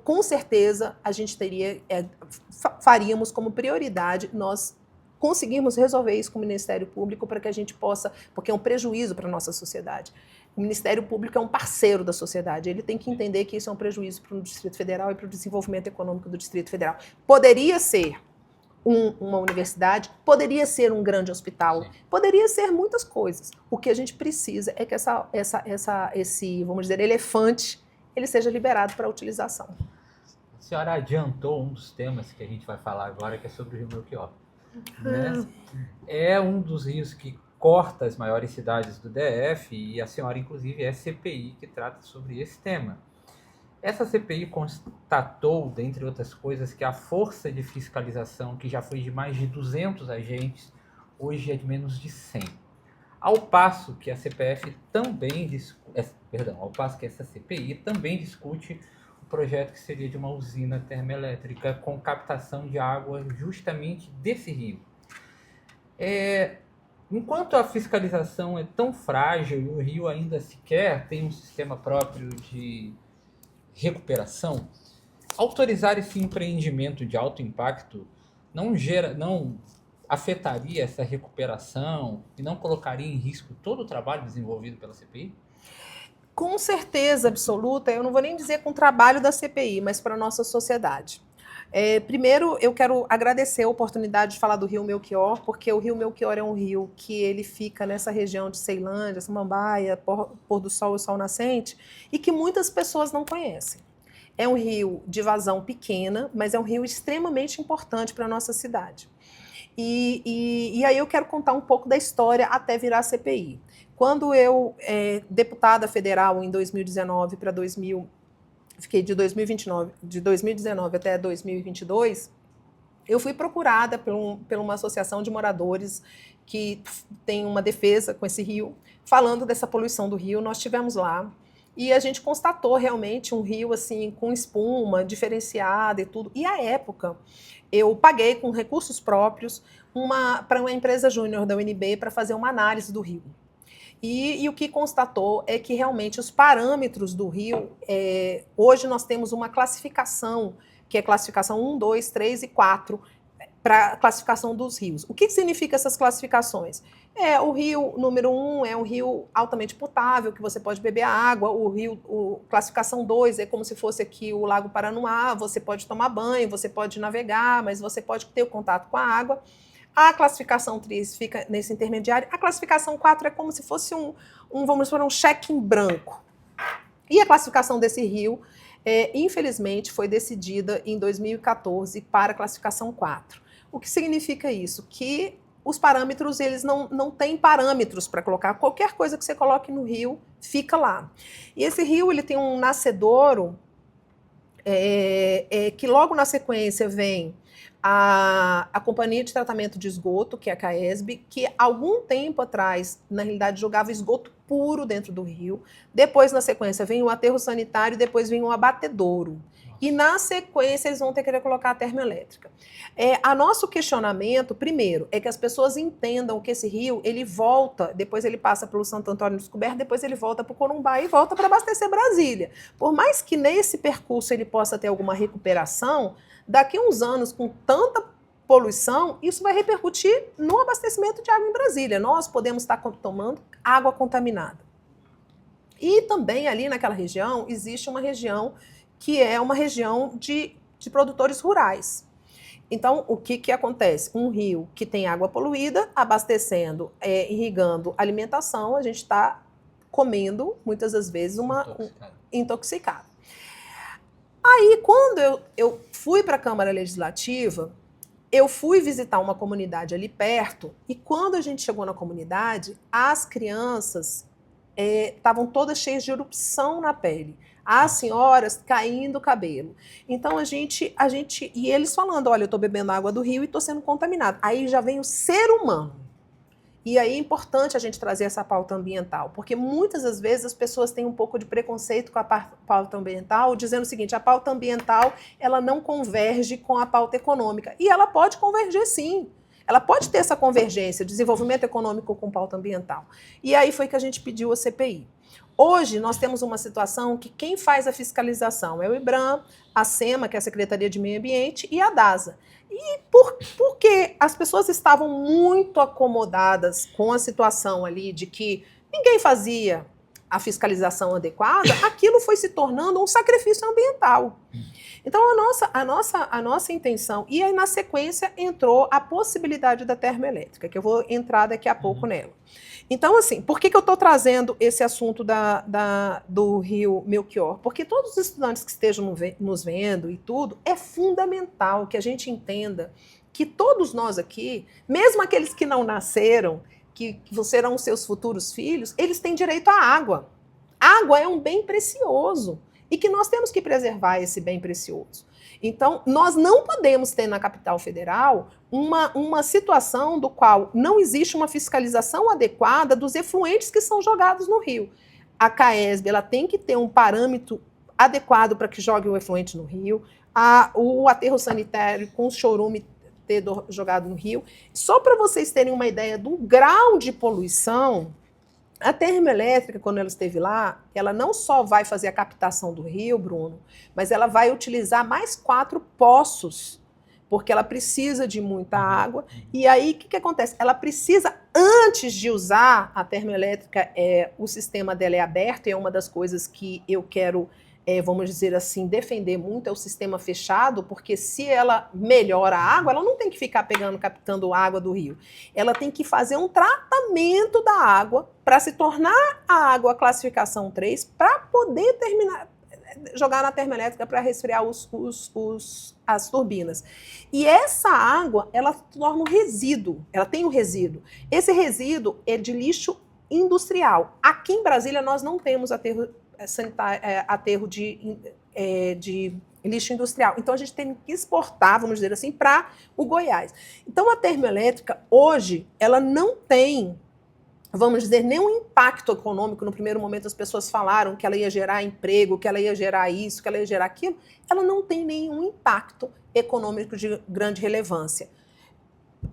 com certeza, a gente faríamos como prioridade nós conseguirmos resolver isso com o Ministério Público para que a gente possa, porque é um prejuízo para a nossa sociedade. O Ministério Público é um parceiro da sociedade, ele tem que entender que isso é um prejuízo para o Distrito Federal e para o desenvolvimento econômico do Distrito Federal. Poderia ser uma universidade, poderia ser um grande hospital, poderia ser muitas coisas. O que a gente precisa é que esse, vamos dizer, elefante, ele seja liberado para utilização. A senhora adiantou um dos temas que a gente vai falar agora, que é sobre o Rio Melchior. Né? É um dos rios que corta as maiores cidades do DF e a senhora, inclusive, é CPI que trata sobre esse tema. Essa CPI constatou, dentre outras coisas, que a força de fiscalização, que já foi de mais de 200 agentes, hoje é de menos de 100. Ao passo que a CPF também ao passo que essa CPI também discute o projeto que seria de uma usina termoelétrica com captação de água justamente desse rio. Enquanto a fiscalização é tão frágil e o rio ainda sequer tem um sistema próprio de recuperação, autorizar esse empreendimento de alto impacto não afetaria essa recuperação e não colocaria em risco todo o trabalho desenvolvido pela CPI? Com certeza absoluta, eu não vou nem dizer com o trabalho da CPI, mas para a nossa sociedade. Primeiro, eu quero agradecer a oportunidade de falar do Rio Melchior, porque o Rio Melchior é um rio que ele fica nessa região de Ceilândia, Samambaia, Pôr do Sol e Sol Nascente, e que muitas pessoas não conhecem. É um rio de vazão pequena, mas é um rio extremamente importante para a nossa cidade. E aí eu quero contar um pouco da história até virar CPI. Quando eu, deputada federal em 2019 para fiquei de 2019 até 2022, eu fui procurada por uma associação de moradores que tem uma defesa com esse rio, falando dessa poluição do rio. Nós estivemos lá e a gente constatou realmente um rio assim com espuma, diferenciada e tudo. E à época, eu paguei com recursos próprios para uma empresa júnior da UNB para fazer uma análise do rio. E o que constatou é que realmente os parâmetros do rio, hoje nós temos uma classificação, que é classificação 1, 2, 3 e 4, para a classificação dos rios. O que significa essas classificações? O rio número 1 é um rio altamente potável, que você pode beber a água. Classificação 2 é como se fosse aqui o Lago Paranoá, você pode tomar banho, você pode navegar, mas você pode ter o contato com a água. A classificação 3 fica nesse intermediário. A classificação 4 é como se fosse vamos supor, um cheque em branco. E a classificação desse rio infelizmente, foi decidida em 2014 para a classificação 4. O que significa isso? Que os parâmetros, eles não têm parâmetros para colocar. Qualquer coisa que você coloque no rio, fica lá. E esse rio, ele tem um nascedouro, que logo na sequência vem a Companhia de Tratamento de Esgoto, que é a CAESB, que algum tempo atrás, na realidade, jogava esgoto puro dentro do rio. Depois, na sequência, vem o aterro sanitário, depois vem o abatedouro. E, na sequência, eles vão ter que querer colocar a termoelétrica. A nosso questionamento, primeiro, é que as pessoas entendam que esse rio, ele volta, depois ele passa pelo Santo Antônio Descoberto, depois ele volta para o Corumbá e volta para abastecer Brasília. Por mais que nesse percurso ele possa ter alguma recuperação, daqui a uns anos, com tanta poluição, isso vai repercutir no abastecimento de água em Brasília. Nós podemos estar tomando água contaminada. E também ali naquela região, existe uma região que é uma região de produtores rurais. Então, o que acontece? Um rio que tem água poluída, abastecendo, irrigando alimentação, a gente está comendo, muitas das vezes, intoxicado. Aí, quando eu fui para a Câmara Legislativa, eu fui visitar uma comunidade ali perto, e quando a gente chegou na comunidade, as crianças estavam todas cheias de erupção na pele. As senhoras caindo o cabelo. Então e eles falando, olha, eu estou bebendo água do rio e estou sendo contaminado. Aí já vem o ser humano. E aí é importante a gente trazer essa pauta ambiental, porque muitas das vezes as pessoas têm um pouco de preconceito com a pauta ambiental, dizendo o seguinte, a pauta ambiental ela não converge com a pauta econômica. E ela pode converger sim. Ela pode ter essa convergência, desenvolvimento econômico com pauta ambiental. E aí foi que a gente pediu a CPI. Hoje, nós temos uma situação que quem faz a fiscalização é o IBRAM, a SEMA, que é a Secretaria de Meio Ambiente, e a DASA. E porque as pessoas estavam muito acomodadas com a situação ali de que ninguém fazia a fiscalização adequada, aquilo foi se tornando um sacrifício ambiental. Então, a nossa intenção, e aí na sequência entrou a possibilidade da termoelétrica, que eu vou entrar daqui a pouco nela. Então, assim, por que eu estou trazendo esse assunto do Rio Melchior? Porque todos os estudantes que estejam nos vendo e tudo, é fundamental que a gente entenda que todos nós aqui, mesmo aqueles que não nasceram, que serão os seus futuros filhos, eles têm direito à água. Água é um bem precioso e que nós temos que preservar esse bem precioso. Então, nós não podemos ter na capital federal uma situação do qual não existe uma fiscalização adequada dos efluentes que são jogados no rio. A CAESB ela tem que ter um parâmetro adequado para que jogue o efluente no rio, o aterro sanitário com o chorume ter jogado no rio. Só para vocês terem uma ideia do grau de poluição, a termoelétrica, quando ela esteve lá, ela não só vai fazer a captação do rio, Bruno, mas ela vai utilizar mais 4 poços, porque ela precisa de muita água. E aí, o que acontece? Ela precisa, antes de usar a termoelétrica, o sistema dela é aberto, e é uma das coisas que eu quero, vamos dizer assim, defender muito, é o sistema fechado, porque se ela melhora a água, ela não tem que ficar captando água do rio. Ela tem que fazer um tratamento da água para se tornar a água classificação 3, para poder jogar na termoelétrica para resfriar as turbinas. E essa água, ela torna um resíduo, ela tem um resíduo. Esse resíduo é de lixo industrial. Aqui em Brasília, nós não temos aterro de lixo industrial. Então, a gente tem que exportar, vamos dizer assim, para o Goiás. Então, a termoelétrica, hoje, ela não tem, vamos dizer, nenhum impacto econômico. No primeiro momento, as pessoas falaram que ela ia gerar emprego, que ela ia gerar isso, que ela ia gerar aquilo. Ela não tem nenhum impacto econômico de grande relevância.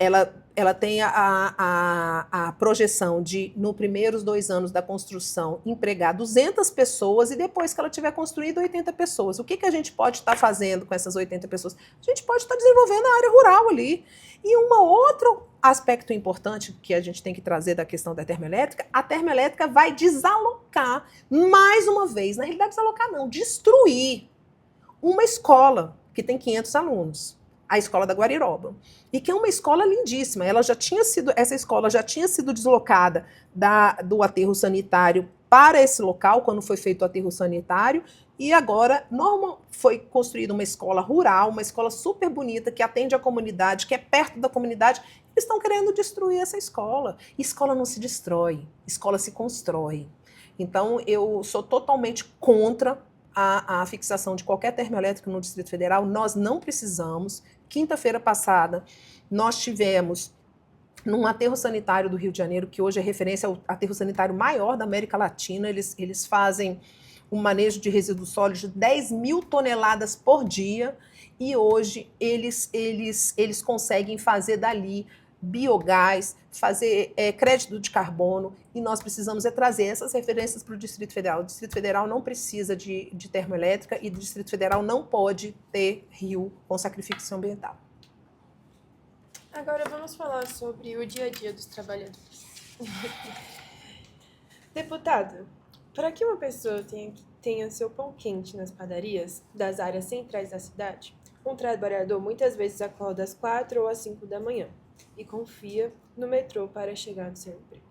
Ela tem a projeção de, nos primeiros 2 anos da construção, empregar 200 pessoas e depois que ela tiver construído 80 pessoas. O que a gente pode estar fazendo com essas 80 pessoas? A gente pode estar desenvolvendo a área rural ali. E um outro aspecto importante que a gente tem que trazer da questão da termoelétrica, a termoelétrica vai desalocar, mais uma vez, na realidade desalocar não, destruir uma escola que tem 500 alunos. A escola da Guariroba, e que é uma escola lindíssima. Essa escola já tinha sido deslocada do aterro sanitário para esse local, quando foi feito o aterro sanitário, e agora foi construída uma escola rural, uma escola super bonita, que atende a comunidade, que é perto da comunidade. Eles estão querendo destruir essa escola. Escola não se destrói, escola se constrói. Então, eu sou totalmente contra a fixação de qualquer termoelétrico no Distrito Federal. Nós não precisamos. Quinta-feira passada, nós tivemos, num aterro sanitário do Rio de Janeiro, que hoje é referência ao aterro sanitário maior da América Latina, eles fazem um manejo de resíduos sólidos de 10 mil toneladas por dia, e hoje eles conseguem fazer dali biogás, fazer crédito de carbono, e nós precisamos trazer essas referências para o Distrito Federal. O Distrito Federal não precisa de termoelétrica, e o Distrito Federal não pode ter rio com sacrifício ambiental. Agora vamos falar sobre o dia a dia dos trabalhadores. Deputado, para que uma pessoa tenha seu pão quente nas padarias das áreas centrais da cidade, um trabalhador muitas vezes acorda às 4 ou às 5 da manhã e confia no metrô para chegar no seu emprego.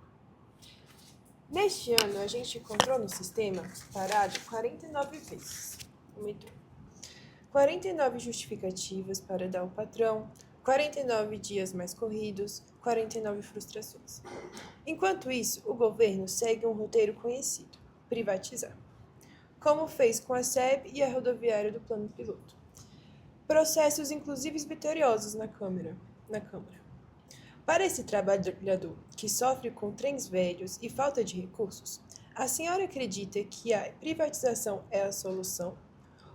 Neste ano, a gente encontrou no sistema parado 49 vezes o metrô. 49 justificativas para dar ao patrão, 49 dias mais corridos, 49 frustrações. Enquanto isso, o governo segue um roteiro conhecido: privatizar. Como fez com a SEB e a rodoviária do Plano Piloto. Processos, inclusive, vitoriosos na Câmara. Para esse trabalhador que sofre com trens velhos e falta de recursos, a senhora acredita que a privatização é a solução?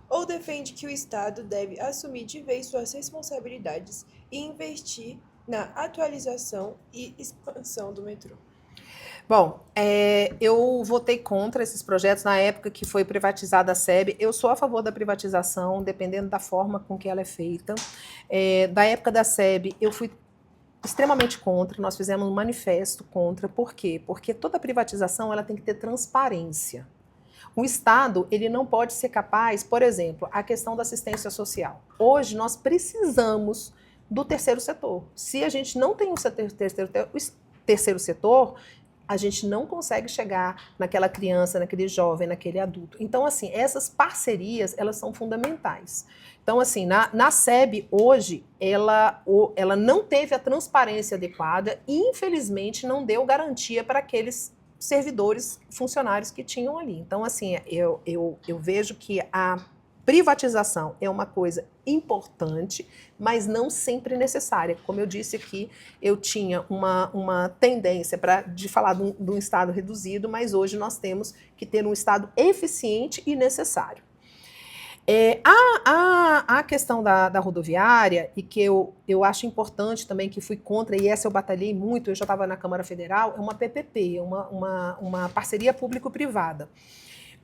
Ou defende que o Estado deve assumir de vez suas responsabilidades e investir na atualização e expansão do metrô? Bom, eu votei contra esses projetos na época que foi privatizada a SEB. Eu sou a favor da privatização, dependendo da forma com que ela é feita. Da época da SEB, eu fui extremamente contra, nós fizemos um manifesto contra. Por quê? Porque toda privatização ela tem que ter transparência. O Estado ele não pode ser capaz, por exemplo, a questão da assistência social. Hoje nós precisamos do terceiro setor. Se a gente não tem o terceiro setor, a gente não consegue chegar naquela criança, naquele jovem, naquele adulto. Então, assim, essas parcerias, elas são fundamentais. Então, assim, na SEB, hoje, ela não teve a transparência adequada e, infelizmente, não deu garantia para aqueles servidores, funcionários que tinham ali. Então, assim, eu vejo que a privatização é uma coisa importante, mas não sempre necessária. Como eu disse aqui, eu tinha uma tendência de falar de um Estado reduzido, mas hoje nós temos que ter um Estado eficiente e necessário. A questão da rodoviária, e que eu acho importante também, que fui contra, e essa eu batalhei muito, eu já estava na Câmara Federal, é uma PPP, uma parceria público-privada.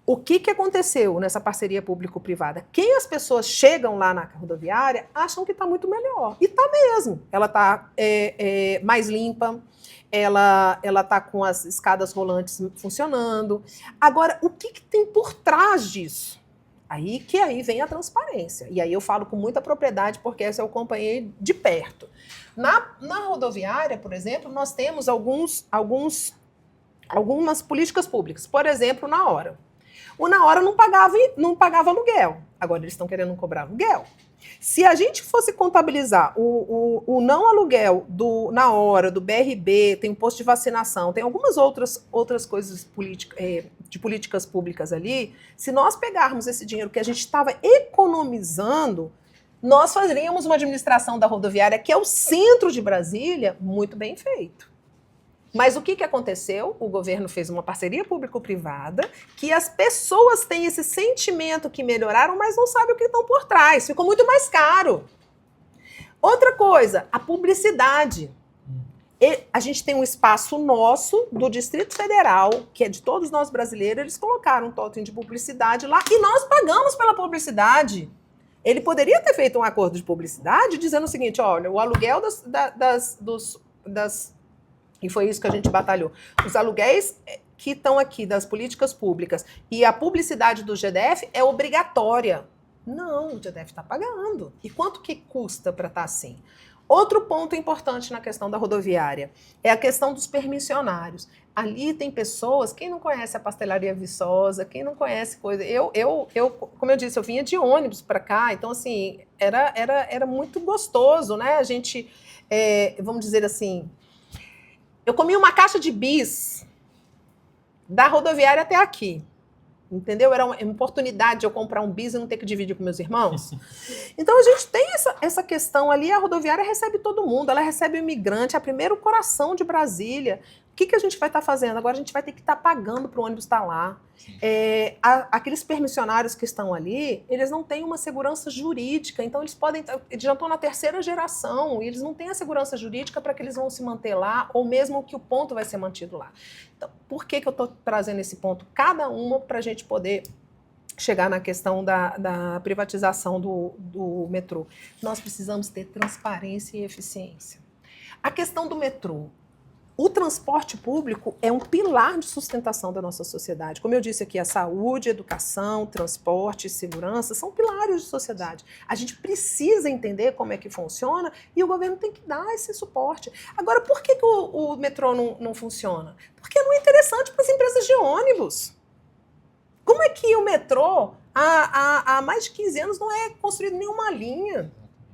O que aconteceu nessa parceria público-privada? As pessoas chegam lá na rodoviária acham que está muito melhor. E está mesmo. Ela está mais limpa, ela está com as escadas rolantes funcionando. Agora, o que tem por trás disso? Aí vem a transparência. E aí eu falo com muita propriedade, porque essa eu acompanhei de perto. Na rodoviária, por exemplo, nós temos algumas políticas públicas. Por exemplo, na hora. O Na Hora não pagava aluguel. Agora eles estão querendo cobrar aluguel. Se a gente fosse contabilizar o não aluguel Na Hora, do BRB, tem um posto de vacinação, tem algumas outras coisas de políticas públicas ali, se nós pegarmos esse dinheiro que a gente estava economizando, nós faríamos uma administração da rodoviária, que é o centro de Brasília, muito bem feito. Mas o que aconteceu? O governo fez uma parceria público-privada, que as pessoas têm esse sentimento que melhoraram, mas não sabem o que estão por trás. Ficou muito mais caro. Outra coisa, a publicidade. A gente tem um espaço nosso, do Distrito Federal, que é de todos nós brasileiros, eles colocaram um totem de publicidade lá e nós pagamos pela publicidade. Ele poderia ter feito um acordo de publicidade dizendo o seguinte: olha, o aluguel e foi isso que a gente batalhou. Os aluguéis que estão aqui das políticas públicas e a publicidade do GDF é obrigatória. Não, o GDF está pagando. E quanto que custa para estar assim? Outro ponto importante na questão da rodoviária é a questão dos permissionários. Ali tem pessoas, quem não conhece a pastelaria Viçosa, quem não conhece coisa... Como eu disse, eu vinha de ônibus para cá, então, assim, era muito gostoso, né? A gente, vamos dizer assim, eu comi uma caixa de bis da rodoviária até aqui. Entendeu? Era uma oportunidade de eu comprar um bis e não ter que dividir com meus irmãos. Então, a gente tem essa questão ali, a rodoviária recebe todo mundo, ela recebe o imigrante, é o primeiro coração de Brasília. O que a gente vai estar fazendo? Agora a gente vai ter que estar pagando para o ônibus estar lá. Aqueles permissionários que estão ali, eles não têm uma segurança jurídica, então eles já estão na terceira geração, e eles não têm a segurança jurídica para que eles vão se manter lá, ou mesmo que o ponto vai ser mantido lá. Então, por que eu estou trazendo esse ponto? Cada uma para a gente poder chegar na questão da privatização do metrô. Nós precisamos ter transparência e eficiência. A questão do metrô. O transporte público é um pilar de sustentação da nossa sociedade. Como eu disse aqui, a saúde, a educação, transporte, segurança são pilares de sociedade. A gente precisa entender como é que funciona e o governo tem que dar esse suporte. Agora, por que o metrô não funciona? Porque não é interessante para as empresas de ônibus. Como é que o metrô, há mais de 15 anos, não é construído nenhuma linha?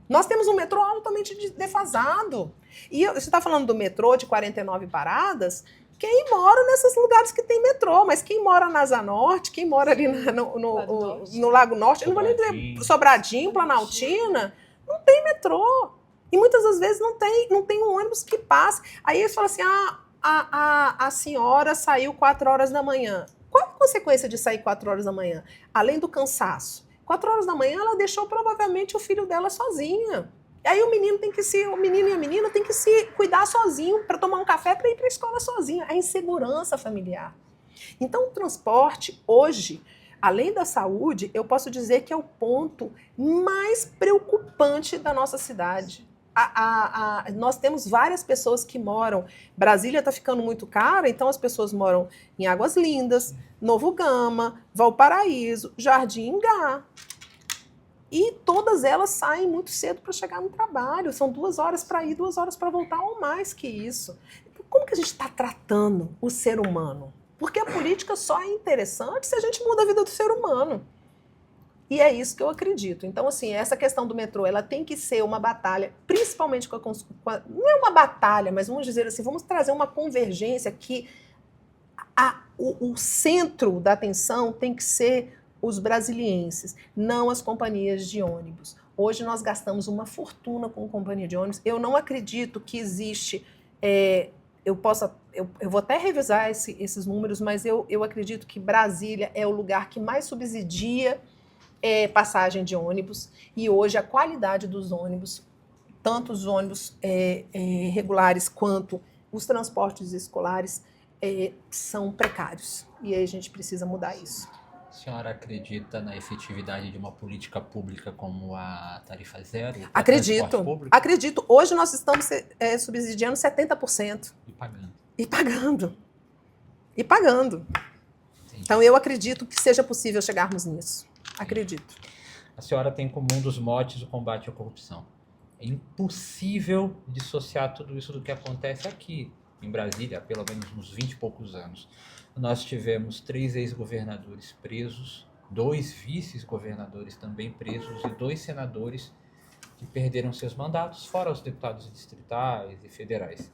Nós temos um metrô altamente defasado. E você está falando do metrô de 49 paradas, quem mora nesses lugares que tem metrô, mas quem mora na Asa Norte, quem mora ali no Lago Norte, eu não vou nem dizer Sobradinho, Planaltina, não tem metrô. E muitas das vezes não tem um ônibus que passe. Aí eles falam assim, a senhora saiu 4 horas da manhã. Qual a consequência de sair 4 horas da manhã? Além do cansaço. 4 horas da manhã ela deixou provavelmente o filho dela sozinha. Aí o menino e a menina tem que se cuidar sozinho para tomar um café para ir para a escola sozinho. A insegurança familiar. Então o transporte hoje, além da saúde, eu posso dizer que é o ponto mais preocupante da nossa cidade. Nós temos várias pessoas que moram. Brasília está ficando muito cara, então as pessoas moram em Águas Lindas, Novo Gama, Valparaíso, Jardim Ingá. E todas elas saem muito cedo para chegar no trabalho. São 2 horas para ir, 2 horas para voltar, ou mais que isso. Como que a gente está tratando o ser humano? Porque a política só é interessante se a gente muda a vida do ser humano. E é isso que eu acredito. Então, assim, essa questão do metrô, ela tem que ser uma batalha, principalmente não é uma batalha, mas vamos dizer assim, vamos trazer uma convergência que o centro da atenção tem que ser os brasilienses, não as companhias de ônibus. Hoje nós gastamos uma fortuna com companhia de ônibus. Eu não acredito que existe... eu vou até revisar esses números, mas eu acredito que Brasília é o lugar que mais subsidia passagem de ônibus, e hoje a qualidade dos ônibus, tanto os ônibus regulares quanto os transportes escolares, são precários. E aí a gente precisa mudar isso. A senhora acredita na efetividade de uma política pública como a tarifa zero? Acredito. Hoje nós estamos subsidiando 70%. E pagando. Então eu acredito que seja possível chegarmos nisso. Acredito. A senhora tem como um dos motes o combate à corrupção. É impossível dissociar tudo isso do que acontece aqui em Brasília, há pelo menos uns 20 e poucos anos. Nós tivemos 3 ex-governadores presos, 2 vice-governadores também presos e 2 senadores que perderam seus mandatos, fora os deputados distritais e federais.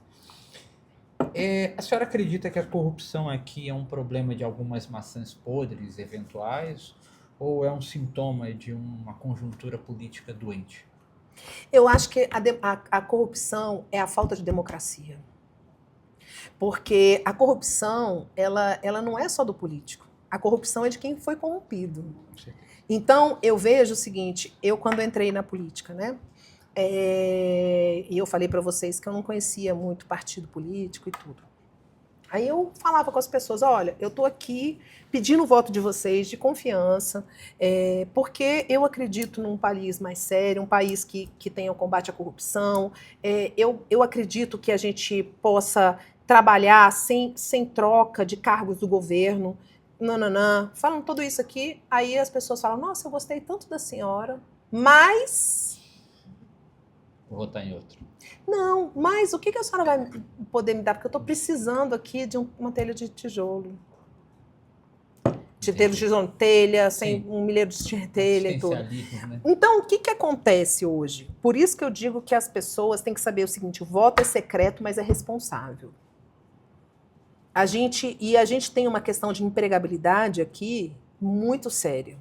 A senhora acredita que a corrupção aqui é um problema de algumas maçãs podres eventuais ou é um sintoma de uma conjuntura política doente? Eu acho que a corrupção é a falta de democracia. Porque a corrupção, ela não é só do político. A corrupção é de quem foi corrompido. Sim. Então, eu vejo o seguinte, eu quando entrei na política, né? E eu falei para vocês que eu não conhecia muito partido político e tudo. Aí eu falava com as pessoas, olha, eu estou aqui pedindo o voto de vocês, de confiança, porque eu acredito num país mais sério, um país que tenha o combate à corrupção. Eu acredito que a gente possa trabalhar sem troca de cargos do governo. Falam tudo isso aqui, aí as pessoas falam, nossa, eu gostei tanto da senhora, mas... Vou votar em outro. Não, mas o que a senhora vai poder me dar? Porque eu estou precisando aqui de uma telha de tijolo. De telha, sem um milheiro de telha e tudo. Né? Então, o que acontece hoje? Por isso que eu digo que as pessoas têm que saber o seguinte: o voto é secreto, mas é responsável. A gente tem uma questão de empregabilidade aqui muito séria.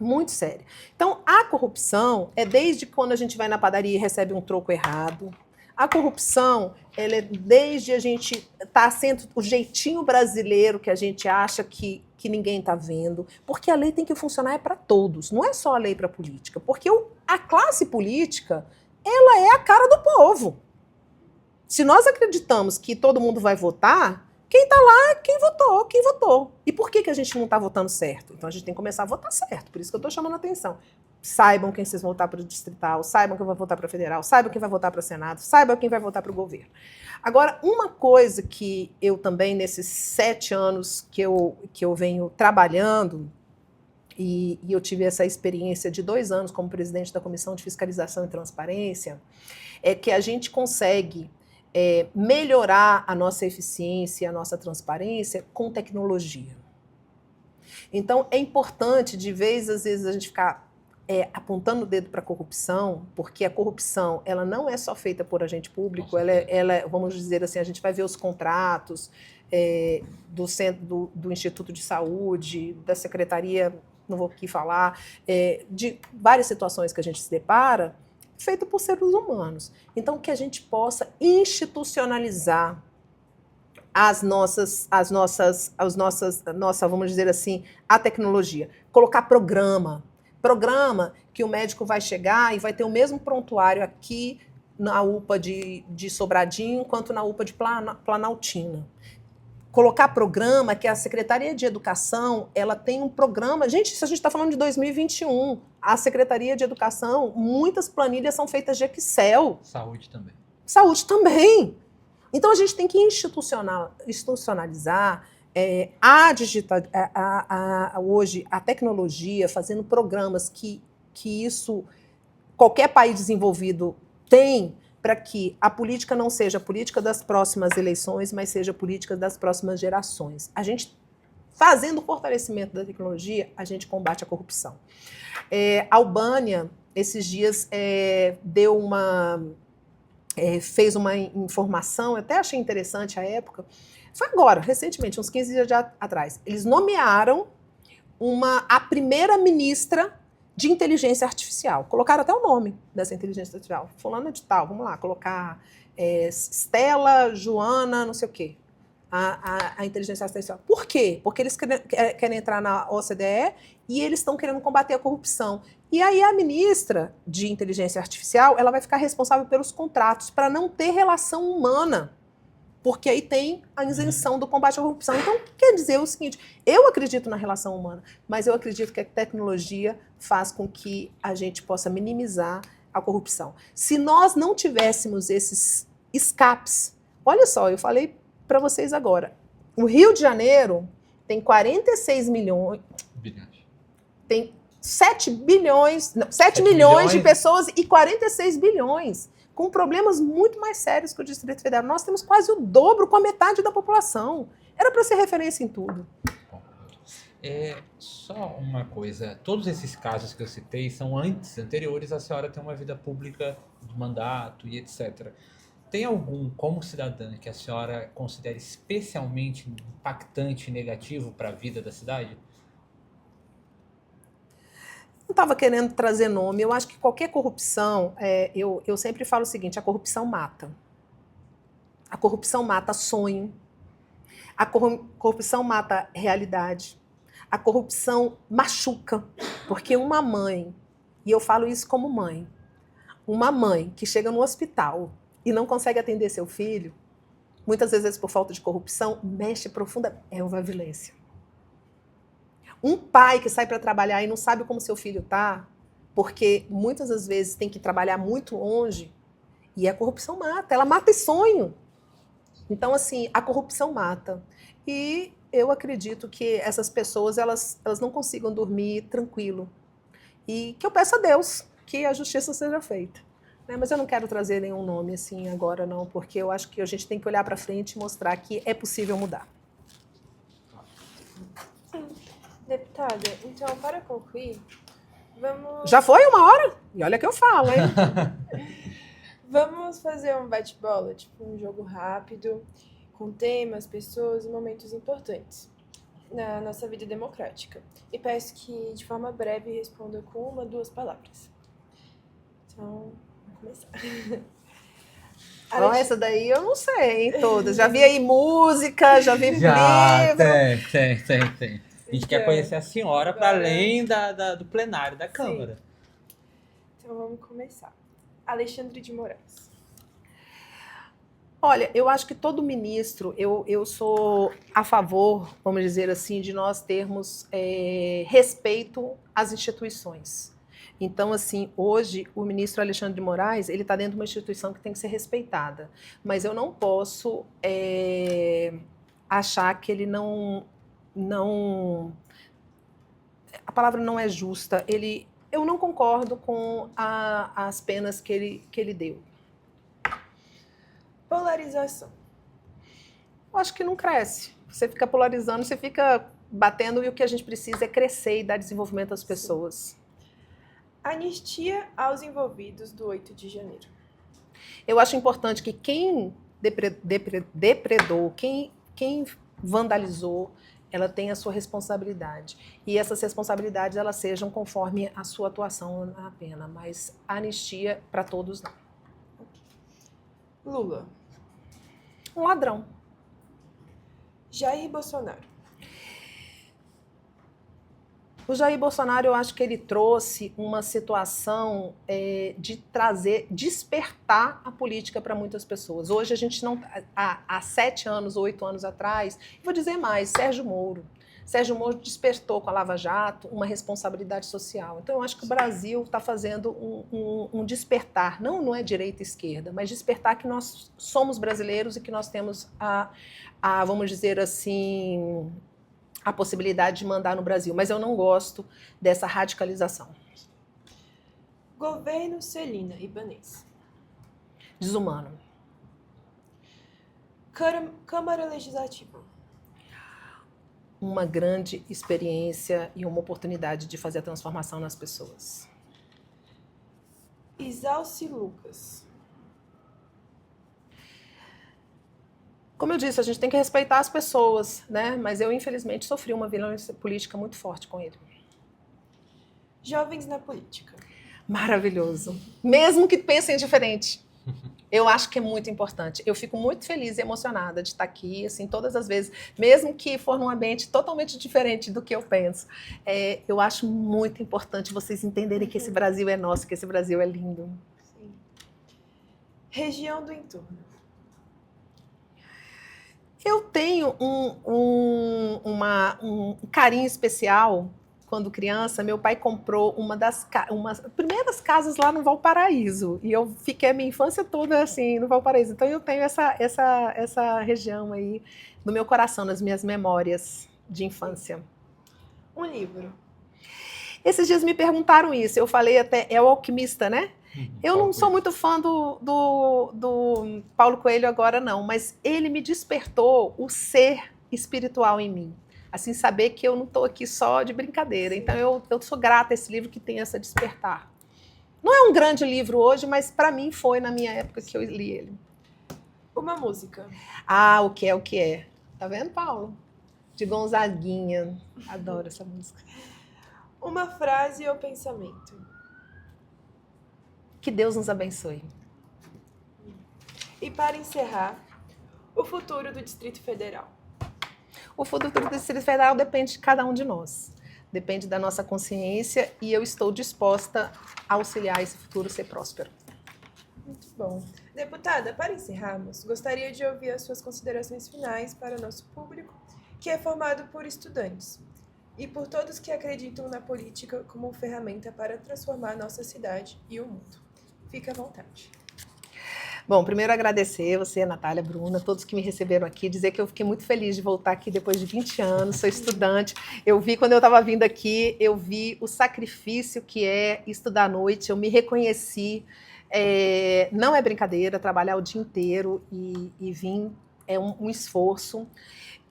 Muito séria. Então, a corrupção é desde quando a gente vai na padaria e recebe um troco errado. A corrupção, ela é desde a gente estar sendo o jeitinho brasileiro que a gente acha que ninguém está vendo. Porque a lei tem que funcionar para todos, não é só a lei para a política. Porque a classe política, ela é a cara do povo. Se nós acreditamos que todo mundo vai votar, quem está lá é quem votou. E por que a gente não está votando certo? Então a gente tem que começar a votar certo, por isso que eu estou chamando a atenção. Saibam quem vocês vão votar para o distrital, saibam quem vai votar para o federal, saibam quem vai votar para o Senado, saibam quem vai votar para o governo. Agora, uma coisa que eu também, nesses 7 anos que eu venho trabalhando, e eu tive essa experiência de 2 anos como presidente da Comissão de Fiscalização e Transparência, é que a gente consegue melhorar a nossa eficiência, a nossa transparência com tecnologia. Então, é importante, às vezes, a gente ficar apontando o dedo para a corrupção, porque a corrupção ela não é só feita por agente público, vamos dizer assim, a gente vai ver os contratos do Instituto de Saúde, da Secretaria, não vou aqui falar, de várias situações que a gente se depara, feito por seres humanos. Então, que a gente possa institucionalizar vamos dizer assim, a tecnologia. Colocar programa que o médico vai chegar e vai ter o mesmo prontuário aqui na UPA de Sobradinho quanto na UPA de Planaltina. Colocar programa que a Secretaria de Educação, ela tem um programa... Gente, se a gente está falando de 2021, a Secretaria de Educação, muitas planilhas são feitas de Excel. Saúde também. Saúde também. Então, a gente tem que institucionalizar hoje a tecnologia, fazendo programas que qualquer país desenvolvido tem, para que a política não seja a política das próximas eleições, mas seja a política das próximas gerações. A gente, fazendo o fortalecimento da tecnologia, a gente combate a corrupção. A Albânia, esses dias, fez uma informação, eu até achei interessante a época, foi agora, recentemente, uns 15 dias atrás. Eles nomearam a primeira ministra de inteligência artificial. Colocaram até o nome dessa inteligência artificial. Fulana de tal, vamos lá, colocar Estela, Joana, não sei o quê. A inteligência artificial. Por quê? Porque eles querem entrar na OCDE e eles estão querendo combater a corrupção. E aí a ministra de inteligência artificial, ela vai ficar responsável pelos contratos, para não ter relação humana. Porque aí tem a isenção do combate à corrupção. Então, quer dizer o seguinte, eu acredito na relação humana, mas eu acredito que a tecnologia faz com que a gente possa minimizar a corrupção. Se nós não tivéssemos esses escapes, olha só, eu falei para vocês agora, o Rio de Janeiro tem 46 milhões, tem 7 milhões de pessoas e 46 bilhões. Com problemas muito mais sérios que o Distrito Federal. Nós temos quase o dobro com a metade da população. Era para ser referência em tudo. Só uma coisa, todos esses casos que eu citei são anteriores à senhora ter uma vida pública de mandato e etc. Tem algum, como cidadã, que a senhora considera especialmente impactante e negativo para a vida da cidade? Não estava querendo trazer nome. Eu acho que qualquer corrupção, eu sempre falo o seguinte, a corrupção mata. A corrupção mata sonho. A corrupção mata realidade. A corrupção machuca. Porque uma mãe, e eu falo isso como mãe, uma mãe que chega no hospital e não consegue atender seu filho, muitas vezes por falta de corrupção, mexe profundamente. É uma violência. Um pai que sai para trabalhar e não sabe como seu filho está, porque muitas das vezes tem que trabalhar muito longe, e a corrupção mata, ela mata esse sonho. Então, assim, a corrupção mata. E eu acredito que essas pessoas, elas não consigam dormir tranquilo. E que eu peço a Deus que a justiça seja feita. né? Mas eu não quero trazer nenhum nome assim agora, não, porque eu acho que a gente tem que olhar para frente e mostrar que é possível mudar. Sim. Deputada, então, para concluir, vamos... Já foi 1 hora? E olha que eu falo, hein? Vamos fazer um bate-bola, tipo um jogo rápido, com temas, pessoas e momentos importantes na nossa vida democrática. E peço que, de forma breve, responda com 1, 2 palavras. Então, vamos começar. Bom, essa daí eu não sei, hein, todas. Já vi aí música, já vi Já, livro. tem. A gente quer conhecer a senhora para além do plenário da Câmara. Sim. Então vamos começar. Alexandre de Moraes. Olha, eu acho que todo ministro, eu sou a favor, vamos dizer assim, de nós termos respeito às instituições. Então, assim, hoje o ministro Alexandre de Moraes, ele está dentro de uma instituição que tem que ser respeitada. Mas eu não posso achar que ele não... A palavra não é justa. Eu não concordo com as penas que ele deu. Polarização. Eu acho que não cresce. Você fica polarizando, você fica batendo, e o que a gente precisa é crescer e dar desenvolvimento às pessoas. Anistia aos envolvidos do 8 de janeiro. Eu acho importante que quem depredou, quem vandalizou, ela tenha a sua responsabilidade. E essas responsabilidades elas sejam conforme a sua atuação na pena. Mas anistia para todos não. Lula. Um ladrão. Jair Bolsonaro. O Jair Bolsonaro, eu acho que ele trouxe uma situação de despertar a política para muitas pessoas. Hoje a gente não... Há 7 anos, 8 anos atrás, vou dizer mais, Sérgio Moro despertou com a Lava Jato uma responsabilidade social. Então eu acho que o Brasil está fazendo um despertar, não é direita e esquerda, mas despertar que nós somos brasileiros e que nós temos vamos dizer assim... a possibilidade de mandar no Brasil, mas eu não gosto dessa radicalização. Governo Celina Ibanez. Desumano. Câmara Legislativa. Uma grande experiência e uma oportunidade de fazer a transformação nas pessoas. Isalci Lucas. Como eu disse, a gente tem que respeitar as pessoas, né? Mas eu, infelizmente, sofri uma violência política muito forte com ele. Jovens na política. Maravilhoso. Mesmo que pensem diferente. Eu acho que é muito importante. Eu fico muito feliz e emocionada de estar aqui, assim, todas as vezes, mesmo que for num ambiente totalmente diferente do que eu penso. Eu acho muito importante vocês entenderem que esse Brasil é nosso, que esse Brasil é lindo. Sim. Região do entorno. Eu tenho um carinho especial. Quando criança, meu pai comprou uma das primeiras casas lá no Valparaíso. E eu fiquei a minha infância toda assim no Valparaíso. Então eu tenho essa região aí no meu coração, nas minhas memórias de infância. Um livro. Esses dias me perguntaram isso. Eu falei até, é o Alquimista, né? Eu não sou muito fã do Paulo Coelho agora, não. Mas ele me despertou o ser espiritual em mim. Assim, saber que eu não estou aqui só de brincadeira. Então, eu sou grata a esse livro que tem essa despertar. Não é um grande livro hoje, mas para mim foi na minha época que eu li ele. Uma música. Ah, o que é, o que é. Tá vendo, Paulo? De Gonzaguinha. Adoro essa música. Uma frase ou pensamento. Que Deus nos abençoe. E para encerrar, o futuro do Distrito Federal. O futuro do Distrito Federal depende de cada um de nós. Depende da nossa consciência e eu estou disposta a auxiliar esse futuro ser próspero. Muito bom. Deputada, para encerrarmos, gostaria de ouvir as suas considerações finais para o nosso público, que é formado por estudantes, e por todos que acreditam na política como ferramenta para transformar nossa cidade e o mundo. Fique à vontade. Bom, primeiro agradecer você, Natália, Bruna, todos que me receberam aqui, dizer que eu fiquei muito feliz de voltar aqui depois de 20 anos, sou estudante. Eu vi, quando eu estava vindo aqui, eu vi o sacrifício que é estudar à noite, eu me reconheci Não é brincadeira, trabalhar o dia inteiro e vir é um esforço.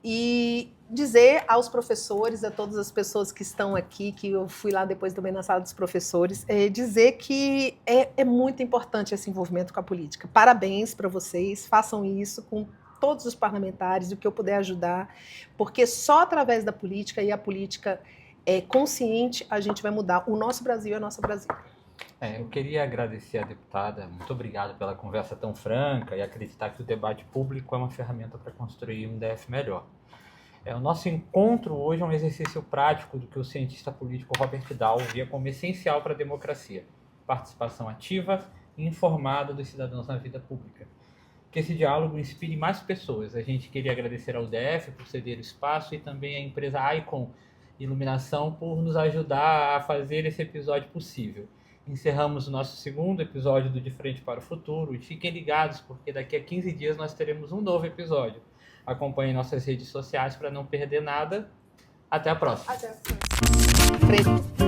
E dizer aos professores, a todas as pessoas que estão aqui, que eu fui lá depois também na sala dos professores, dizer que é muito importante esse envolvimento com a política. Parabéns para vocês, façam isso com todos os parlamentares, o que eu puder ajudar, porque só através da política e a política consciente a gente vai mudar o nosso Brasil e a nossa Brasil. Eu queria agradecer à deputada, muito obrigado pela conversa tão franca e acreditar que o debate público é uma ferramenta para construir um DF melhor. O nosso encontro hoje é um exercício prático do que o cientista político Robert Dahl via como essencial para a democracia: participação ativa e informada dos cidadãos na vida pública. Que esse diálogo inspire mais pessoas. A gente queria agradecer ao DF por ceder o espaço e também à empresa Icon Iluminação por nos ajudar a fazer esse episódio possível. Encerramos o nosso segundo episódio do De Frente para o Futuro e fiquem ligados, porque daqui a 15 dias nós teremos um novo episódio. Acompanhem nossas redes sociais para não perder nada. Até a próxima. Até a próxima.